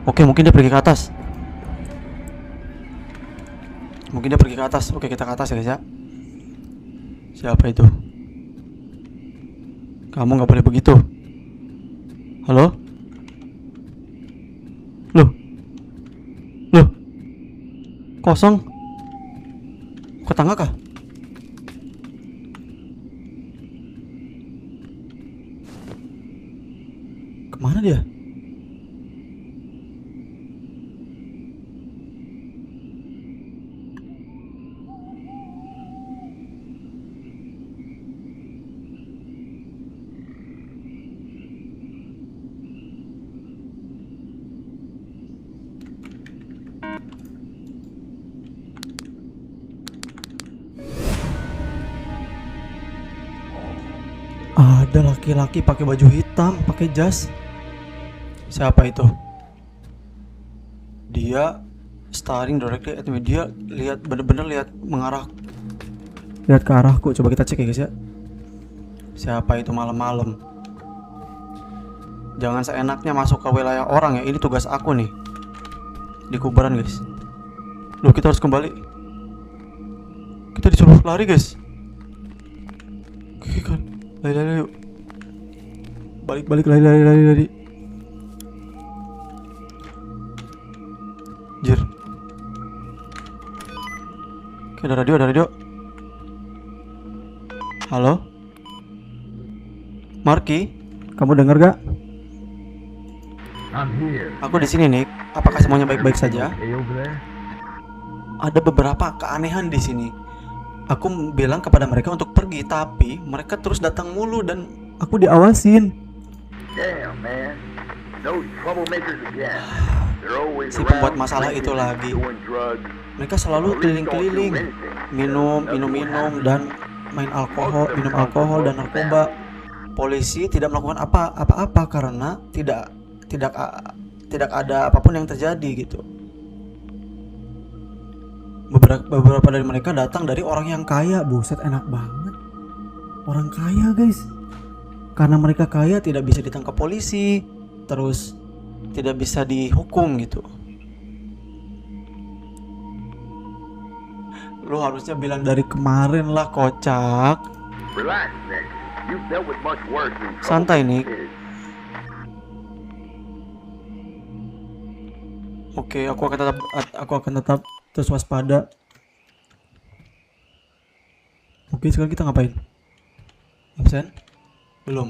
Oke, mungkin dia pergi ke atas. Oke, kita ke atas ya guys ya. Siapa itu? Kamu nggak boleh begitu. Halo? Loh? Kosong? Ke tangga kah? Kemana dia? Ada laki-laki pakai baju hitam, pakai jas. Siapa itu? Dia staring directly at me. Dia lihat, bener-bener lihat mengarah. Lihat ke arahku. Coba kita cek ya guys ya. Siapa itu malam-malam? Jangan seenaknya masuk ke wilayah orang ya. Ini tugas aku nih. Di kuburan guys. Loh, kita harus kembali. Kita disuruh lari guys. Oke kan. Lari yuk. Balik lari. Jir. Oke, ada radio. Halo? Marky, kamu dengar gak? I'm here. Aku di sini, Nick. Apakah semuanya baik-baik saja? Hey, over there? Ada beberapa keanehan di sini. Aku bilang kepada mereka untuk pergi, tapi mereka terus datang mulu dan aku diawasin. Damn, man. Those troublemakers again. They're always Si pembuat around masalah drinking, itu lagi. doing drugs. Mereka selalu keliling-keliling, minum dan minum alkohol dan narkoba. Polisi tidak melakukan apa-apa karena tidak ada apapun yang terjadi gitu. Beberapa dari mereka datang dari orang yang kaya. Buset, enak banget. Orang kaya guys. Karena mereka kaya tidak bisa ditangkap polisi, terus tidak bisa dihukum gitu. Lu harusnya bilang dari kemarin lah, kocak. Relax, Nick. You've dealt with much worse than Santai, Nick. kids. Oke, aku akan tetap terus waspada. Oke, sekarang kita ngapain? Absen? Belum.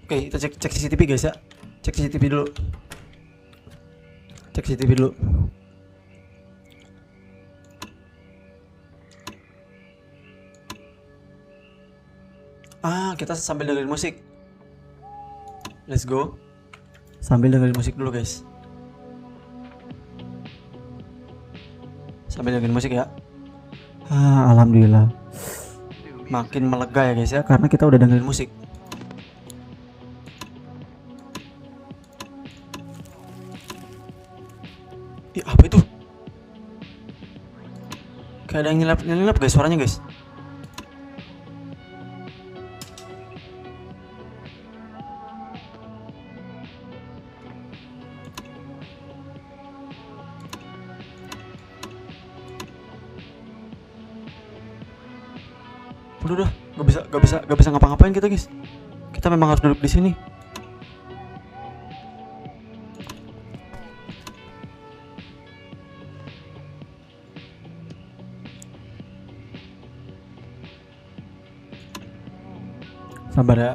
Oke, kita cek CCTV guys ya. Cek CCTV dulu. Kita sambil dengerin musik. Let's go. Sambil dengerin musik dulu guys. Sambil dengerin musik ya. Alhamdulillah. Makin melega ya guys ya, karena kita udah dengerin musik. Ih, apa itu? Kayak ada yang nyelap guys, suaranya guys. Udah, gak bisa ngapa-ngapain kita guys. Kita memang harus duduk di sini. Sabar ya.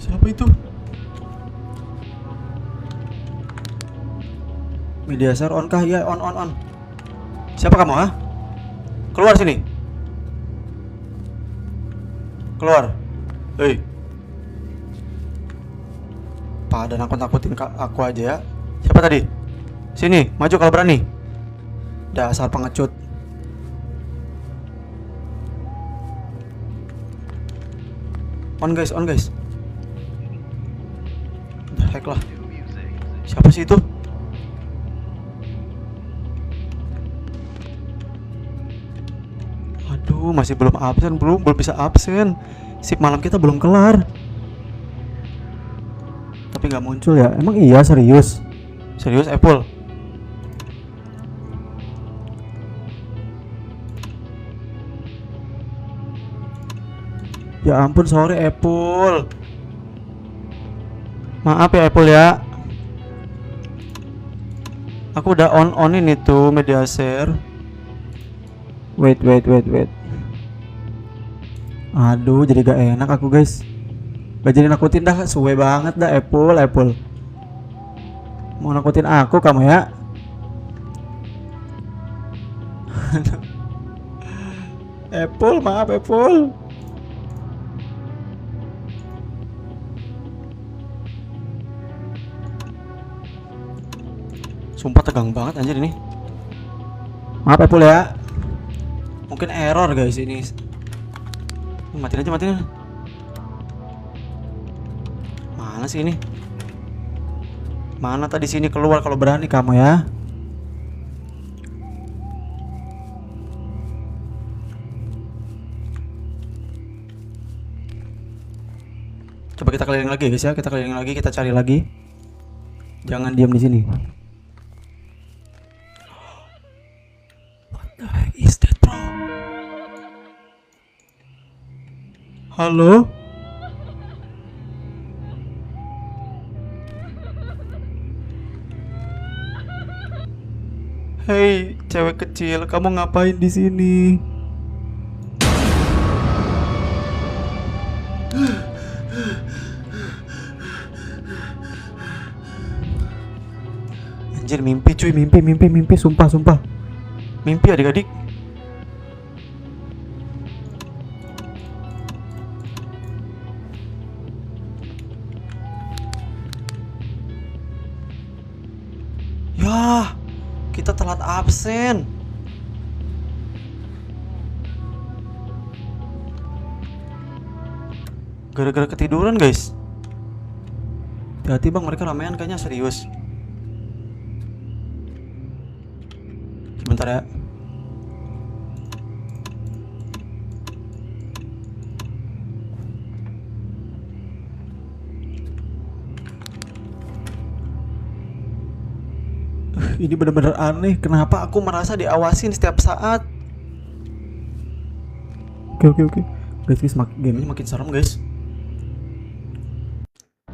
Siapa itu? Media share on kah? Iya, on. Siapa kamu, ha? Keluar sini. Keluar. Hei. Pada nakut-nakutin aku aja ya. Siapa tadi? Sini, maju kalau berani. Dasar pengecut. On guys. The heck lah. Siapa sih itu? Aduh, masih belum absen, belum bisa absen. Sip malam kita belum kelar. Tapi nggak muncul ya? Emang iya serius? Serius Apple? Ya ampun, sorry Apple. Maaf ya Apple ya. Aku udah onin itu media share. Wait. Aduh, jadi gak enak aku guys. Gak jadi nakutin dah, suwe banget dah Apple. Mau nakutin aku kamu ya? Apple, maaf Apple. Sumpah tegang banget anjir ini. Maaf Apple ya. Mungkin error guys ini. Matiin aja. Mana sih ini? Mana tadi sini keluar kalau berani kamu ya? Coba kita keliling lagi guys ya, kita cari lagi. Jangan diam di sini. What the heck is that, bro? Halo? Hei, cewek kecil, kamu ngapain di sini? Anjir, mimpi cuy, mimpi, sumpah. Mimpi adik-adik. Yah, kita telat absen. Gara-gara ketiduran guys. Hati-hati bang, mereka ramean kayaknya serius. Sebentar ya. Ini benar-benar aneh. Kenapa aku merasa diawasin setiap saat? Oke. Guys, game ini makin serem guys.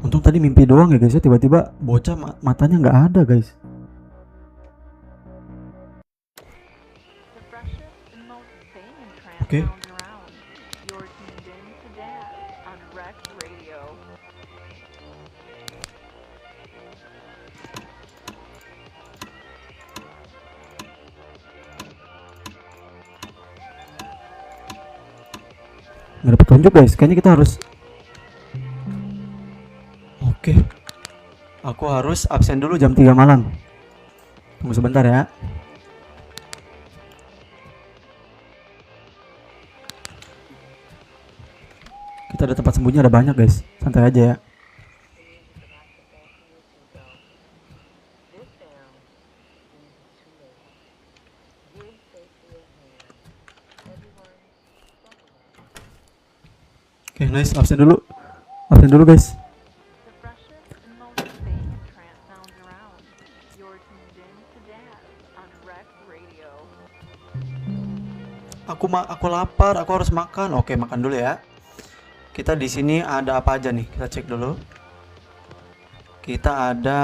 Untung tadi mimpi doang ya guys ya. Tiba-tiba bocah matanya nggak ada guys. Oke. Nggak ada petunjuk guys, kayaknya kita harus. Oke, aku harus absen dulu jam 3 malam. Tunggu sebentar ya. Kita ada tempat sembunyi, ada banyak guys, santai aja ya. Oke, nice, absen dulu guys. The freshest and most famous trance sounds around. You're tuned in to Daz on Rec Radio. Aku lapar, aku harus makan. Oke, makan dulu ya. Kita di sini ada apa aja nih? Kita cek dulu. Kita ada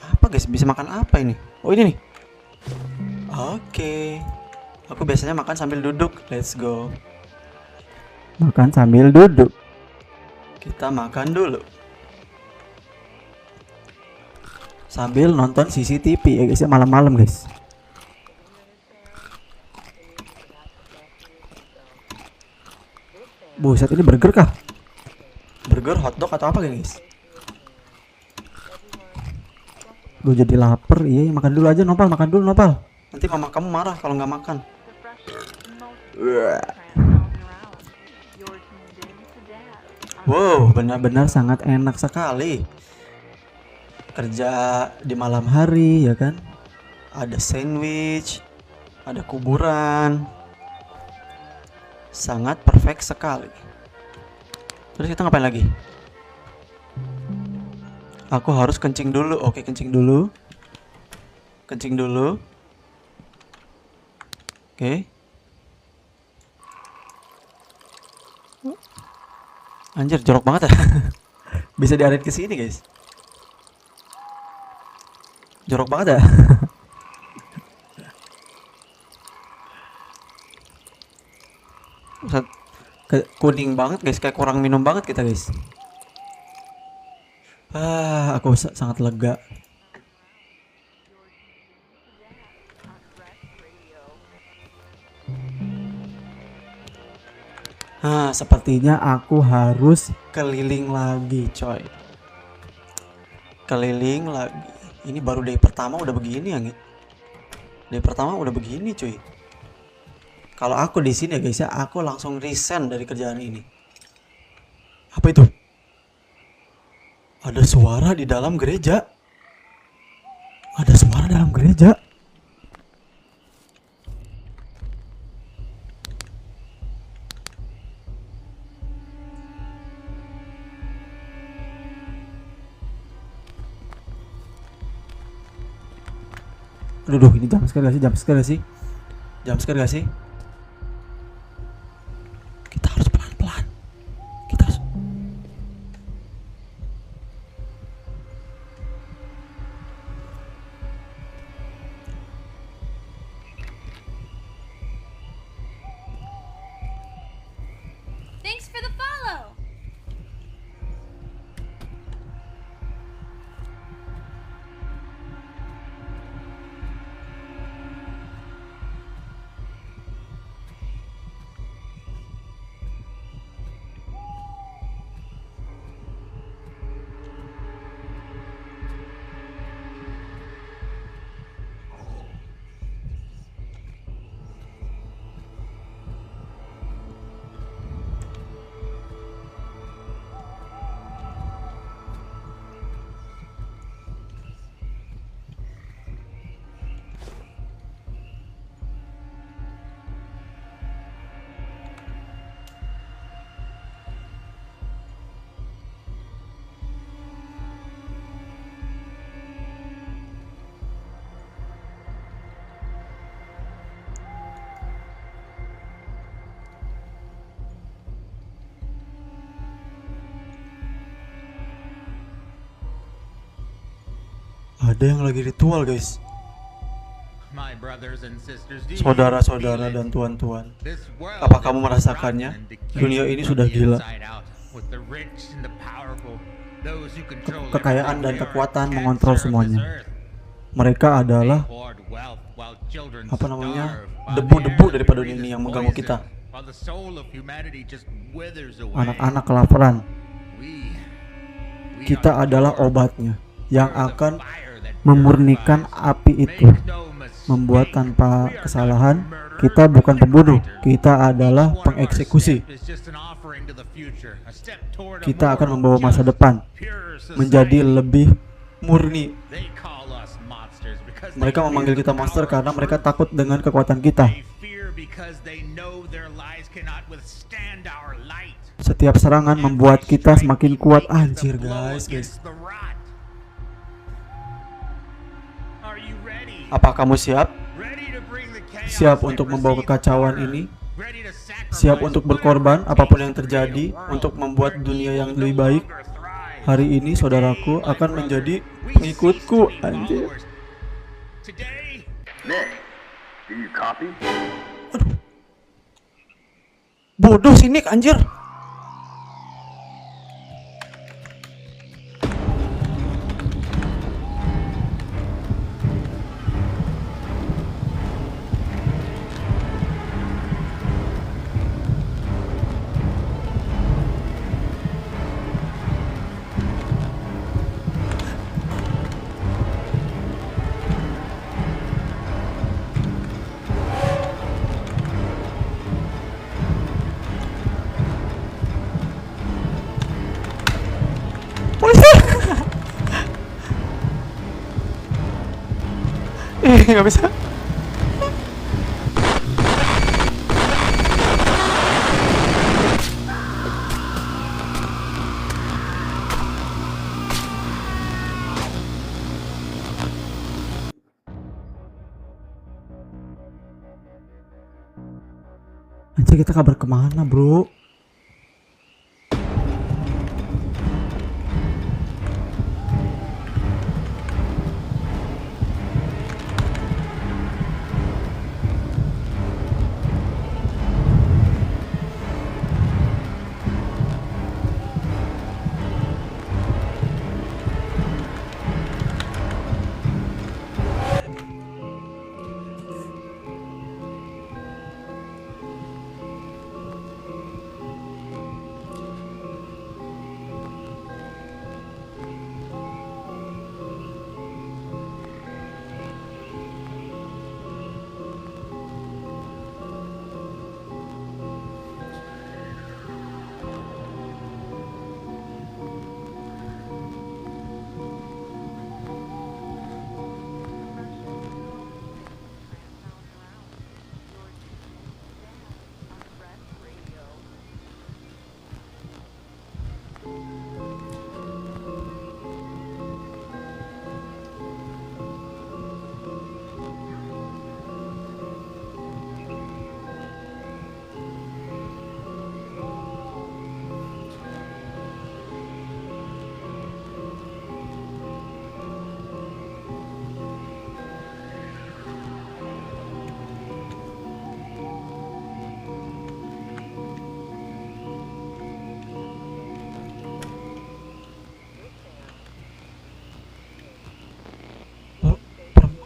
apa guys? Bisa makan apa ini? Oh, ini nih. Oke. Aku biasanya makan sambil duduk. Let's go. Makan sambil duduk. Kita makan dulu. Sambil nonton CCTV ya guys, ya malam-malam guys. Buset, ini burger kah? Burger, hotdog atau apa guys? Gue jadi lapar. Iya, makan dulu aja Nopal, makan dulu Nopal. Nanti mama kamu marah kalau nggak makan. The freshest and most famous trance sounds around. You're tuned in to Daz on Wow, benar-benar sangat enak sekali. Kerja di malam hari ya kan? Ada sandwich, ada kuburan. Sangat perfect sekali. Terus kita ngapain lagi? Aku harus kencing dulu. Oke, kencing dulu. Kencing dulu. Oke. Anjir, jorok banget ya. Bisa diarahin ke sini, guys. Jorok banget ya. Kuning banget, guys. Kayak kurang minum banget kita, guys. Aku sangat lega. Sepertinya aku harus keliling lagi, coy. Keliling lagi. Ini baru day pertama udah begini ya, day pertama udah begini, cuy. Kalau aku di sini ya guys ya, aku langsung resign dari kerjaan ini. Apa itu? Ada suara di dalam gereja. Ada suara dalam gereja. Aduh, ini jam sekali gak sih? Jam sekali gak sih? Kita harus pelan-pelan. Kita harus. Thanks for the follow. Ada yang lagi ritual, guys. Saudara-saudara dan tuan-tuan, apa kamu merasakannya? Dunia ini sudah gila. Kekayaan dan kekuatan mengontrol semuanya. Mereka adalah debu-debu daripada dunia ini yang mengganggu kita. while the soul of humanity just withers away. Anak-anak kelaparan. We Kita are adalah pure. obatnya yang We're the akan fire that memurnikan purifies. api itu. Make no mistake, Membuat tanpa we are kesalahan. not murderer, Kita bukan pembunuh, fighter. kita adalah Each one of our pengeksekusi. step is just an offering to the future, a step toward a Kita more akan membawa masa just, depan pure society. menjadi lebih murni. They call us monsters because they Mereka fear memanggil the kita power monster of karena mereka truth. takut dengan kekuatan kita. They fear because they know their lies cannot withstand our light. Setiap serangan membuat Every kita strike semakin we kuat. make is a Anjir blow guys. against the rot. Are you ready? Apa kamu siap? Ready to bring the chaos Siap that untuk membawa precedes kekacauan order? ini? Ready to sacrifice Siap untuk berkorban whatever it apapun takes yang to terjadi create a world untuk membuat where dunia evil yang no lebih baik? longer thrives. Hari ini saudaraku Today, my akan brother, menjadi we pengikutku. cease to be Anjir. followers. Today, Nick, do you copy? Bodoh sih Nick, anjir. Polisi. Nggak bisa. Anjir, kita kabar kemana bro?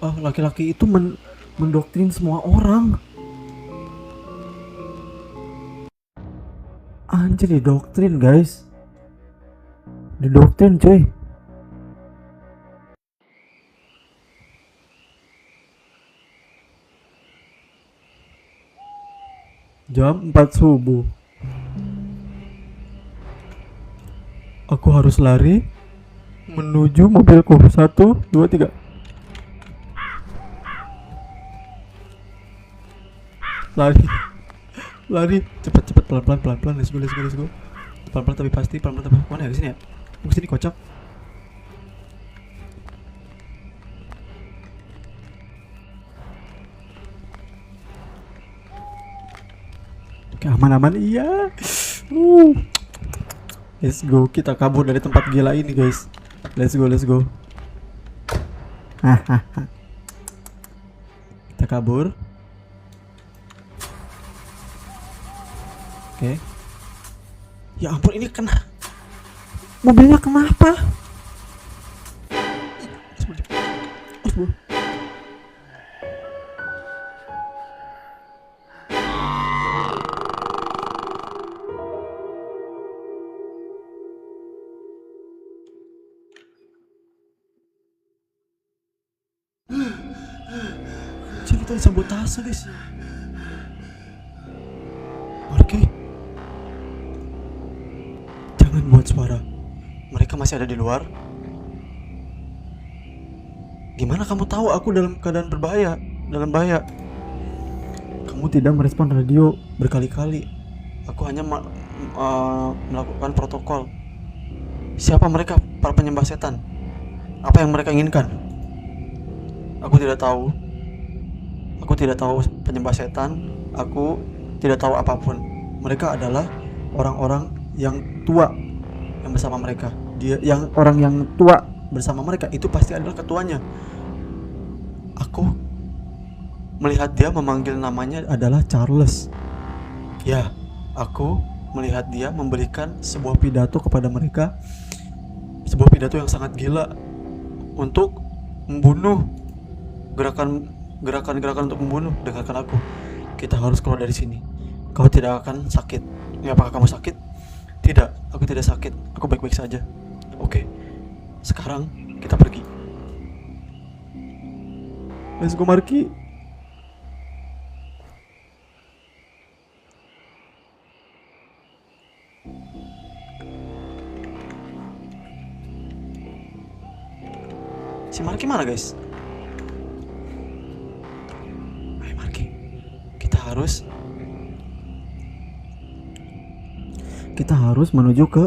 Laki-laki itu mendoktrin semua orang. Anjir, didoktrin guys. Didoktrin cuy. Jam 4 subuh. Aku harus lari menuju mobilku. 1, 2, 3. Lari cepet pelan let's go pelan tapi pasti mana ya, kesini ya, kesini kocak. Oke, aman iya. Let's go, kita kabur dari tempat gila ini guys. Let's go. Kita kabur. Oke. Ya ampun, ini mobilnya kenapa? melakukan sabotase guys. Marky, jangan buat suara. Mereka masih ada di luar. Gimana kamu tahu aku dalam keadaan berbahaya, dalam bahaya? Kamu tidak merespon radio berkali-kali. Aku hanya melakukan protokol. Siapa mereka, para penyembah setan? Apa yang mereka inginkan? Aku tidak tahu. Aku tidak tahu penyembah setan. Aku tidak tahu apapun. Mereka adalah orang-orang yang tua yang bersama mereka. Orang yang tua bersama mereka itu pasti adalah ketuanya. Aku melihat dia memanggil namanya adalah Charles. Ya, aku melihat dia memberikan sebuah pidato kepada mereka. Sebuah pidato yang sangat gila untuk membunuh, gerakan-gerakan untuk membunuh. Dengarkan aku. Kita harus keluar dari sini. Kau tidak akan sakit. Apakah kamu sakit? Tidak, aku tidak sakit. Aku baik-baik saja. Oke. Sekarang kita pergi. Let's go Marky. Si Marky mana guys? Ayo Marky, kita harus menuju ke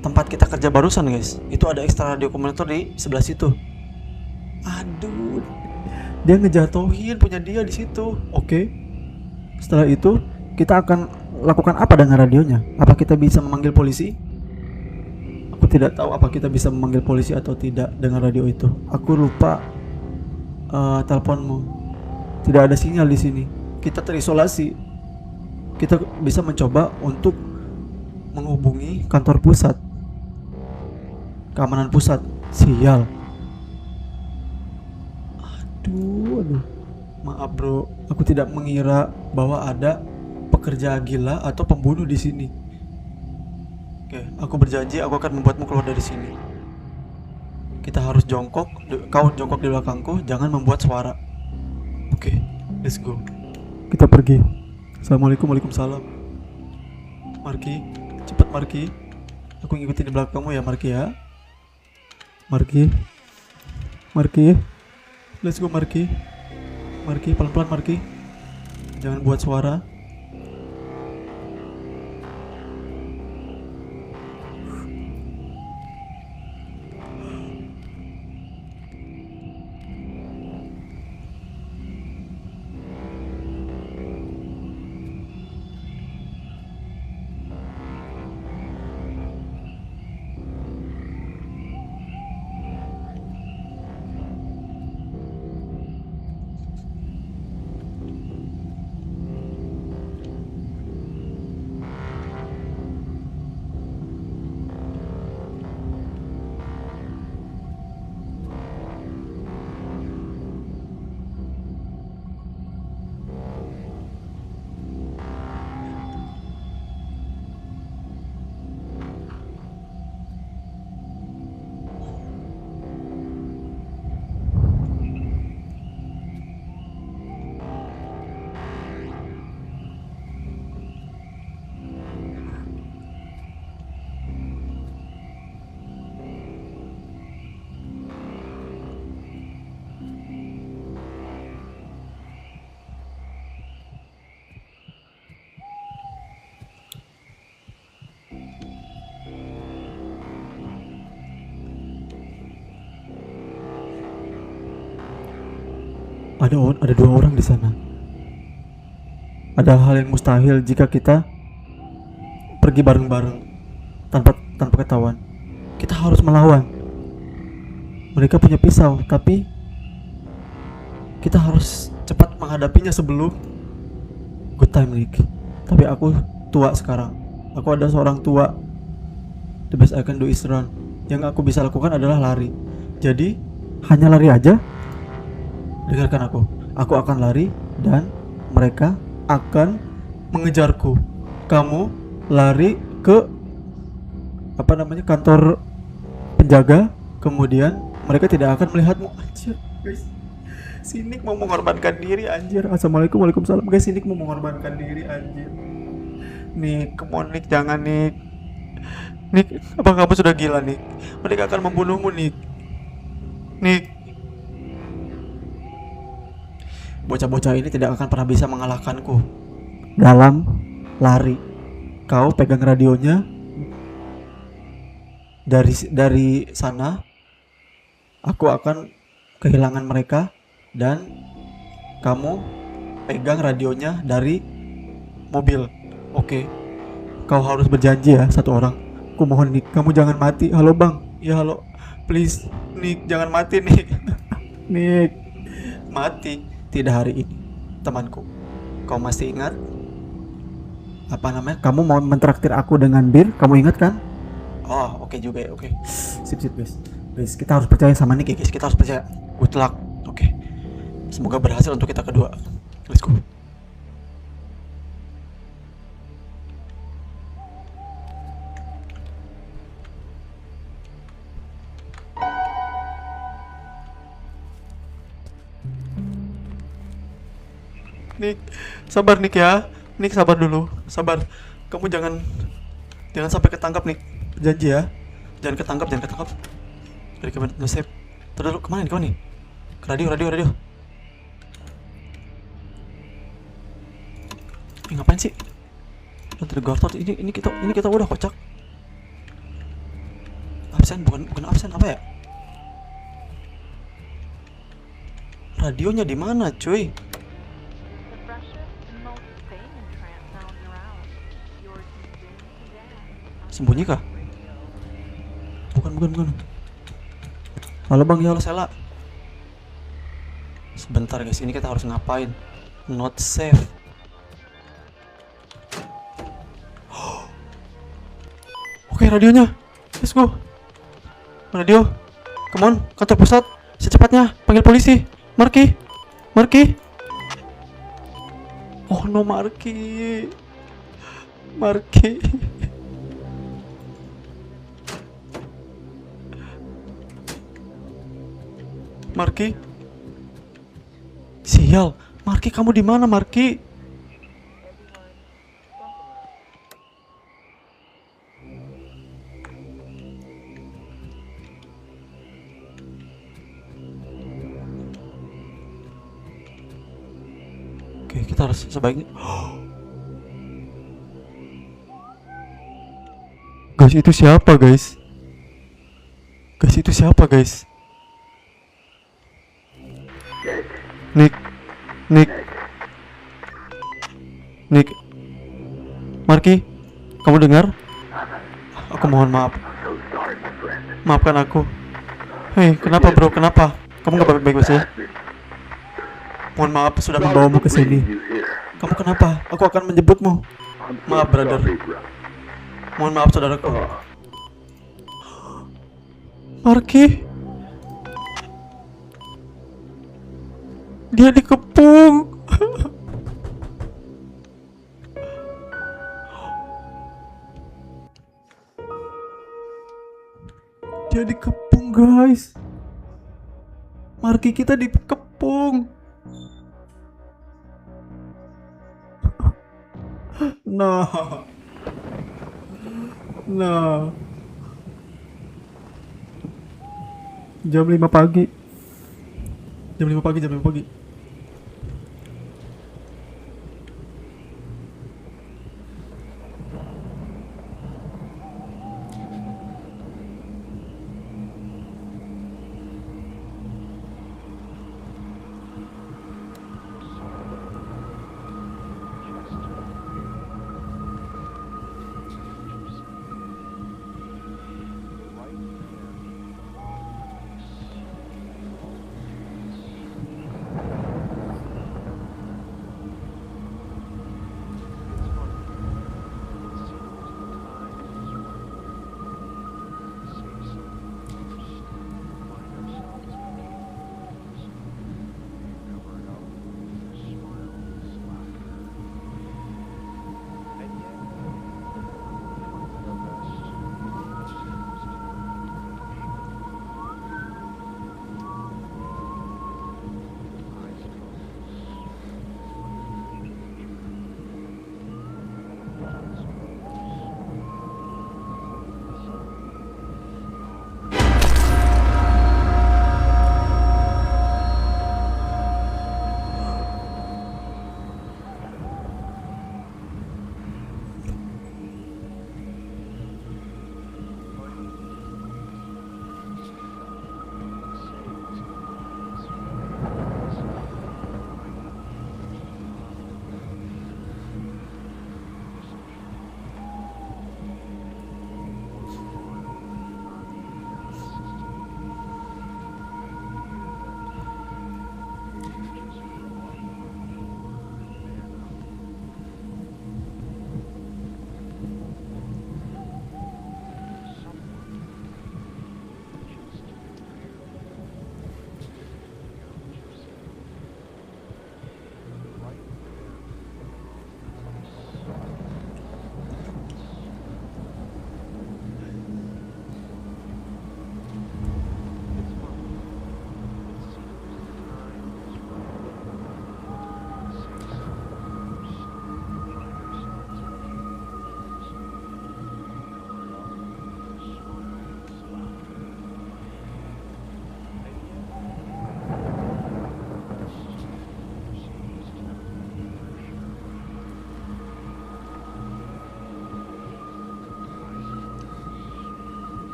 tempat kita kerja barusan guys. Itu ada ekstra radio komunitor di sebelah situ. Aduh, dia ngejatuhin punya dia di situ. Oke. Setelah itu kita akan lakukan apa dengan radionya? Apa kita bisa memanggil polisi? Aku tidak tahu apa kita bisa memanggil polisi atau tidak dengan radio itu. Aku lupa teleponmu. Tidak ada sinyal di sini. Kita terisolasi. Kita bisa mencoba untuk menghubungi kantor pusat, keamanan pusat. Sial. Aduh. Maaf bro, aku tidak mengira bahwa ada pekerja gila atau pembunuh di sini. Oke, aku berjanji aku akan membuatmu keluar dari sini. Kita harus jongkok. Kau jongkok di belakangku, jangan membuat suara. Oke, let's go. Kita pergi. Assalamualaikum, waalaikumsalam. Marky, cepat Marky. Aku ngikutin di belakangmu ya Marky ya. Marky. Let's go Marky. Marky, pelan-pelan Marky. Jangan buat suara. Ada dua orang di sana. Ada hal yang mustahil jika kita pergi bareng-bareng tanpa ketahuan. Kita harus melawan. Mereka punya pisau, tapi kita harus cepat menghadapinya sebelum good time Nick. Tapi aku tua sekarang. Aku adalah seorang tua. The best I can do is run. Yang aku bisa lakukan adalah lari. Jadi hanya lari aja. Dengarkan aku. Aku akan lari dan mereka akan mengejarku. Kamu lari ke kantor penjaga. Kemudian mereka tidak akan melihatmu. Anjir, guys. Si Nick mau mengorbankan diri anjir. Assalamualaikum, waalaikumsalam. Guys, si Nick mau mengorbankan diri anjir. Nick, come on Nick, jangan Nick. Nick, apa kamu sudah gila Nick? Mereka akan membunuhmu Nick. Nick. Bocah-bocah ini tidak akan pernah bisa mengalahkanku dalam lari. Kau pegang radionya dari sana. Aku akan kehilangan mereka dan kamu pegang radionya dari mobil. Oke. Kau harus berjanji ya, satu orang. Aku mohon Nick, kamu jangan mati. Halo bang. Ya halo. Please Nick, jangan mati Nick. Nick. Mati tidak hari ini, temanku. Kau masih ingat? Apa namanya? Kamu mau mentraktir aku dengan bir? Kamu ingat kan? Oh, oke juga ya, oke. Sip guys. Guys, kita harus percaya sama Nick ya guys. Kita harus percaya. Good luck. Oke. Semoga berhasil untuk kita kedua. Let's go. Nick, sabar Nick ya. Nick sabar dulu. Sabar. Kamu jangan sampai ketangkap Nick. Janji ya. Jangan ketangkap. Dari kemana? No save. Terus kemana nih? Ke radio. Ngapain sih? Gartot ini kita udah kocak. Absen bukan absen, apa ya? Radionya di mana, cuy? The freshest and most famous trance sounds around. You're tuned in to Dad on Sembunyi kah? Radio. Bukan. Halo bang, ya halo Sela. Sebentar guys, ini kita harus ngapain? Not safe. Oke, radionya. Let's go. Radio. Come on, kantor pusat. Secepatnya, panggil polisi. Marki. Oh no, Marki. Marki. Sial, Marki kamu di mana, Marki? Oke, kita harus sebaiknya. Guys, itu siapa, guys? Nick. Marki, kamu dengar? Aku mohon maaf. So sorry, my friend. Maafkan aku. Hei, kenapa bro? Kenapa? Kamu gak baik-baik saja? Mohon maaf sudah membawamu ke sini. You here. Kamu kenapa? Aku akan menjemputmu. I'm so Maaf, brother. sorry, bro. Mohon maaf saudaraku. Oh, Marki. Dia dikepung. Dia dikepung, guys. Marki kita dikepung. Nah. Jam 5 pagi.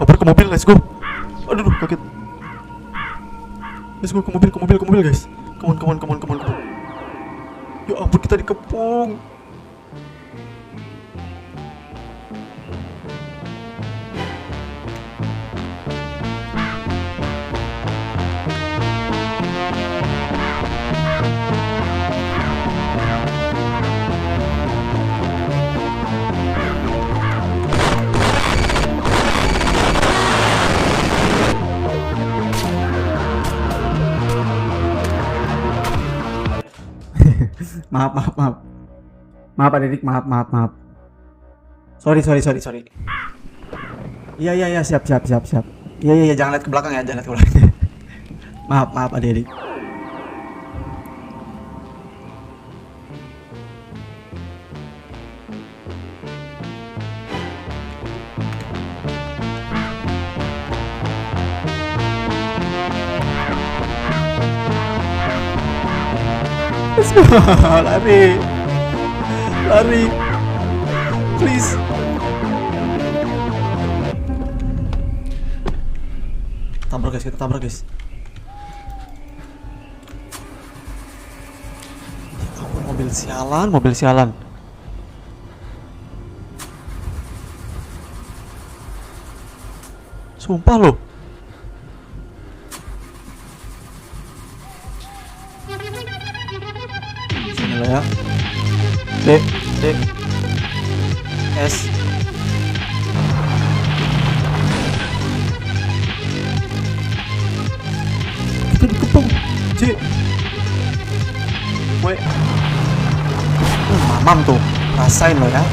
Kabur ke mobil, let's go. Aduh, kaget. Let's go ke mobil guys. Come on. Ya ampun, kita dikepung. Maaf Pak Dedik, maaf. Sorry. Iya, siap. Iya, jangan lihat ke belakang ya, Maaf Pak Dedik. Lari, please. Kita tabrak guys. Ya ampun, mobil sialan. Sumpah loh. Sini lah ya. D S kita dikepung C W mamam tuh, rasain lo ya.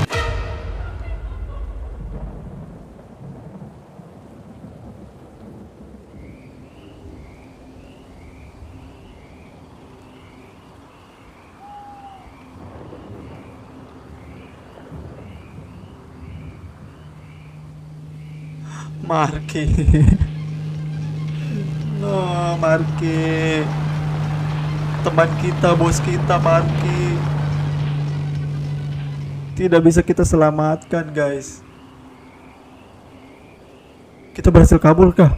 Marki. No, Marki. Teman kita, bos kita, Marki. Tidak bisa kita selamatkan, guys. Kita berhasil kabur kah?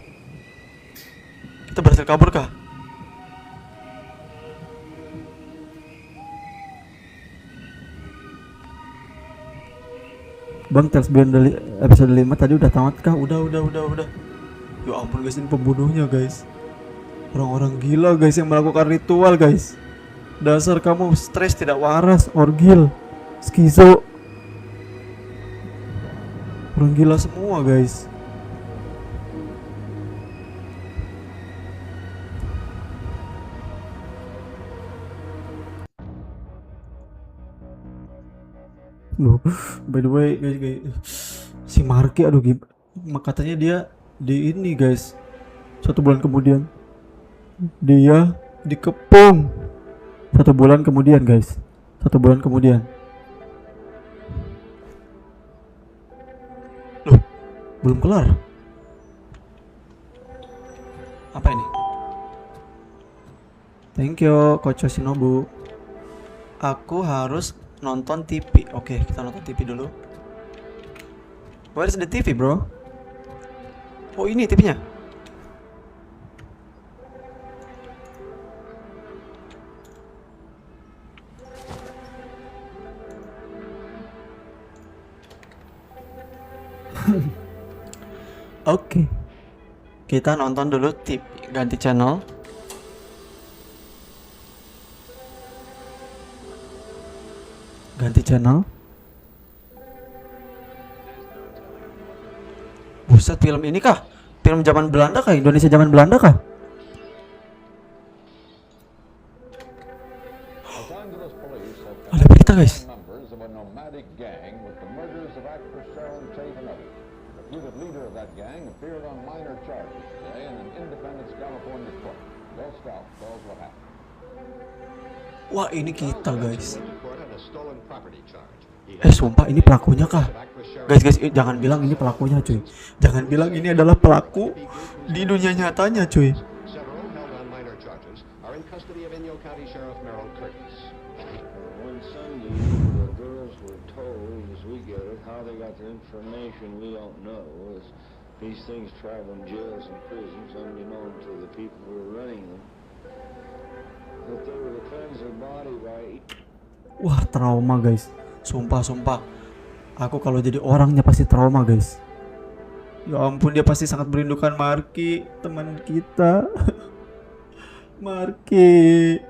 Bang, Tales Beyond episode 5 tadi udah tamat kah? Udah. Ya ampun guys, ini pembunuhnya guys. Orang-orang gila guys yang melakukan ritual guys. Dasar kamu stres tidak waras, orgil, skizo. Orang gila semua guys. Loh, by the way guys, si Marki katanya dia di ini guys, 1 bulan kemudian dia dikepung. 1 bulan kemudian guys, 1 bulan kemudian. Loh, belum kelar. Apa ini? Thank you Coach Yoshinobu. Aku harus nonton TV. Oke, kita nonton TV dulu. Where is the TV, bro? Oh, ini TV-nya. Oke. Kita nonton dulu TV, ganti channel. Buset, film ini kah? Film zaman Belanda kah? Indonesia zaman Belanda kah? Ada berita guys. Wah, ini kita guys. Sumpah ini pelakunya kah? Guys, jangan bilang ini pelakunya cuy. Jangan bilang ini adalah pelaku di dunia nyatanya cuy. These things travel in jails and prisons unbeknown to the people who are running them. That they were to cleanse their body by Wah, trauma guys. Sumpah. Aku kalau jadi orangnya pasti trauma guys. Ya ampun, dia pasti sangat merindukan Marky, teman kita. Marky.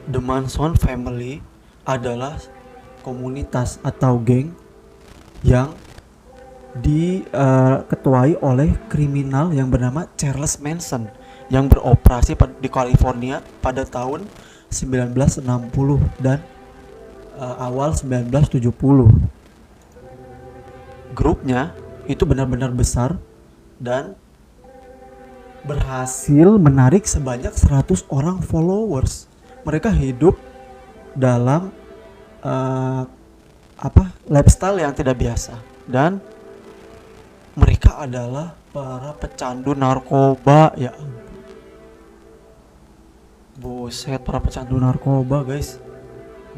The Manson Family adalah komunitas atau geng yang diketuai oleh kriminal yang bernama Charles Manson yang beroperasi di California pada tahun 1960 dan awal 1970. Grupnya itu benar-benar besar dan berhasil menarik sebanyak 100 orang followers. Mereka hidup dalam lifestyle yang tidak biasa dan mereka adalah para pecandu narkoba. Ya ampun. Buset, para pecandu narkoba guys.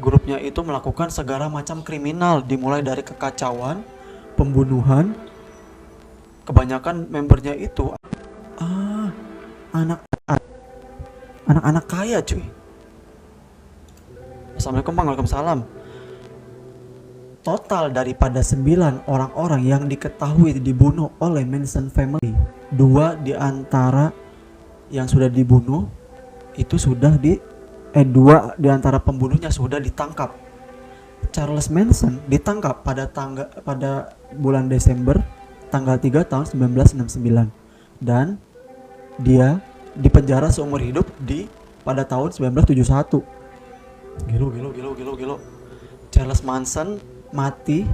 Grupnya itu melakukan segala macam kriminal, dimulai dari kekacauan, pembunuhan. Kebanyakan membernya itu anak-anak kaya cuy. Assalamualaikum bang, waalaikumsalam. Total daripada 9 orang-orang yang diketahui dibunuh oleh Manson Family, 2 di antara yang sudah dibunuh itu sudah 2 di antara pembunuhnya sudah ditangkap. Charles Manson ditangkap pada bulan Desember tanggal 3 tahun 1969 dan dia dipenjara seumur hidup pada tahun 1971. Gilo. Charles Manson mati.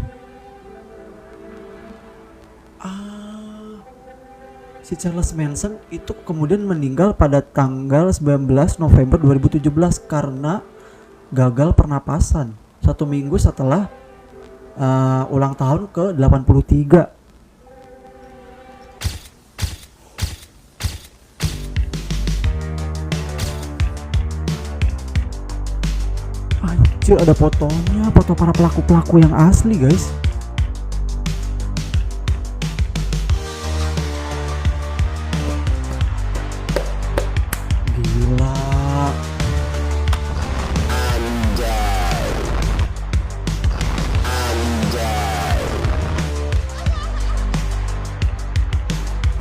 Si Charles Manson itu kemudian meninggal pada tanggal 19 November 2017 karena gagal pernapasan 1 minggu setelah ulang tahun ke-83. Anjir, ada fotonya, foto para pelaku-pelaku yang asli guys. Gila.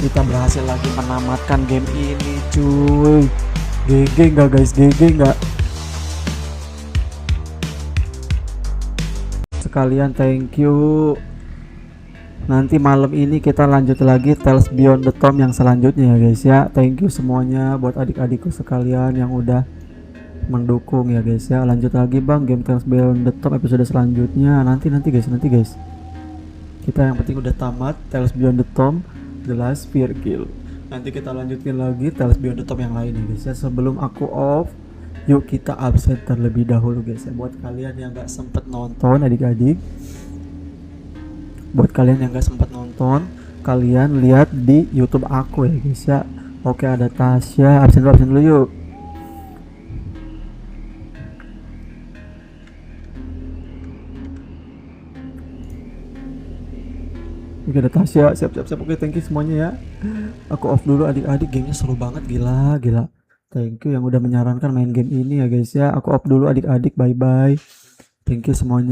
Kita berhasil lagi menamatkan game ini cuy. GG nggak guys, GG nggak? Sekalian thank you. Nanti malam ini kita lanjut lagi Tales Beyond the Tomb yang selanjutnya ya guys ya. Thank you semuanya buat adik-adikku sekalian yang udah mendukung ya guys ya. Lanjut lagi bang game Tales Beyond the Tomb episode selanjutnya. Nanti guys. Kita yang penting udah tamat Tales Beyond the Tomb The Last Spear Kill. Nanti kita lanjutin lagi Tales Beyond the Tomb yang lain ya guys ya. Sebelum aku off, yuk kita absen terlebih dahulu guys ya. Buat kalian yang gak sempet nonton adik-adik, kalian lihat di YouTube aku ya guys ya. Oke, ada Tasya. Absen dulu yuk. Oke, ada Tasya. Siap. Oke, thank you semuanya ya. Aku off dulu adik-adik. Gamenya seru banget, gila. Thank you yang udah menyarankan main game ini ya guys ya. Aku off dulu adik-adik, bye bye. Thank you semuanya.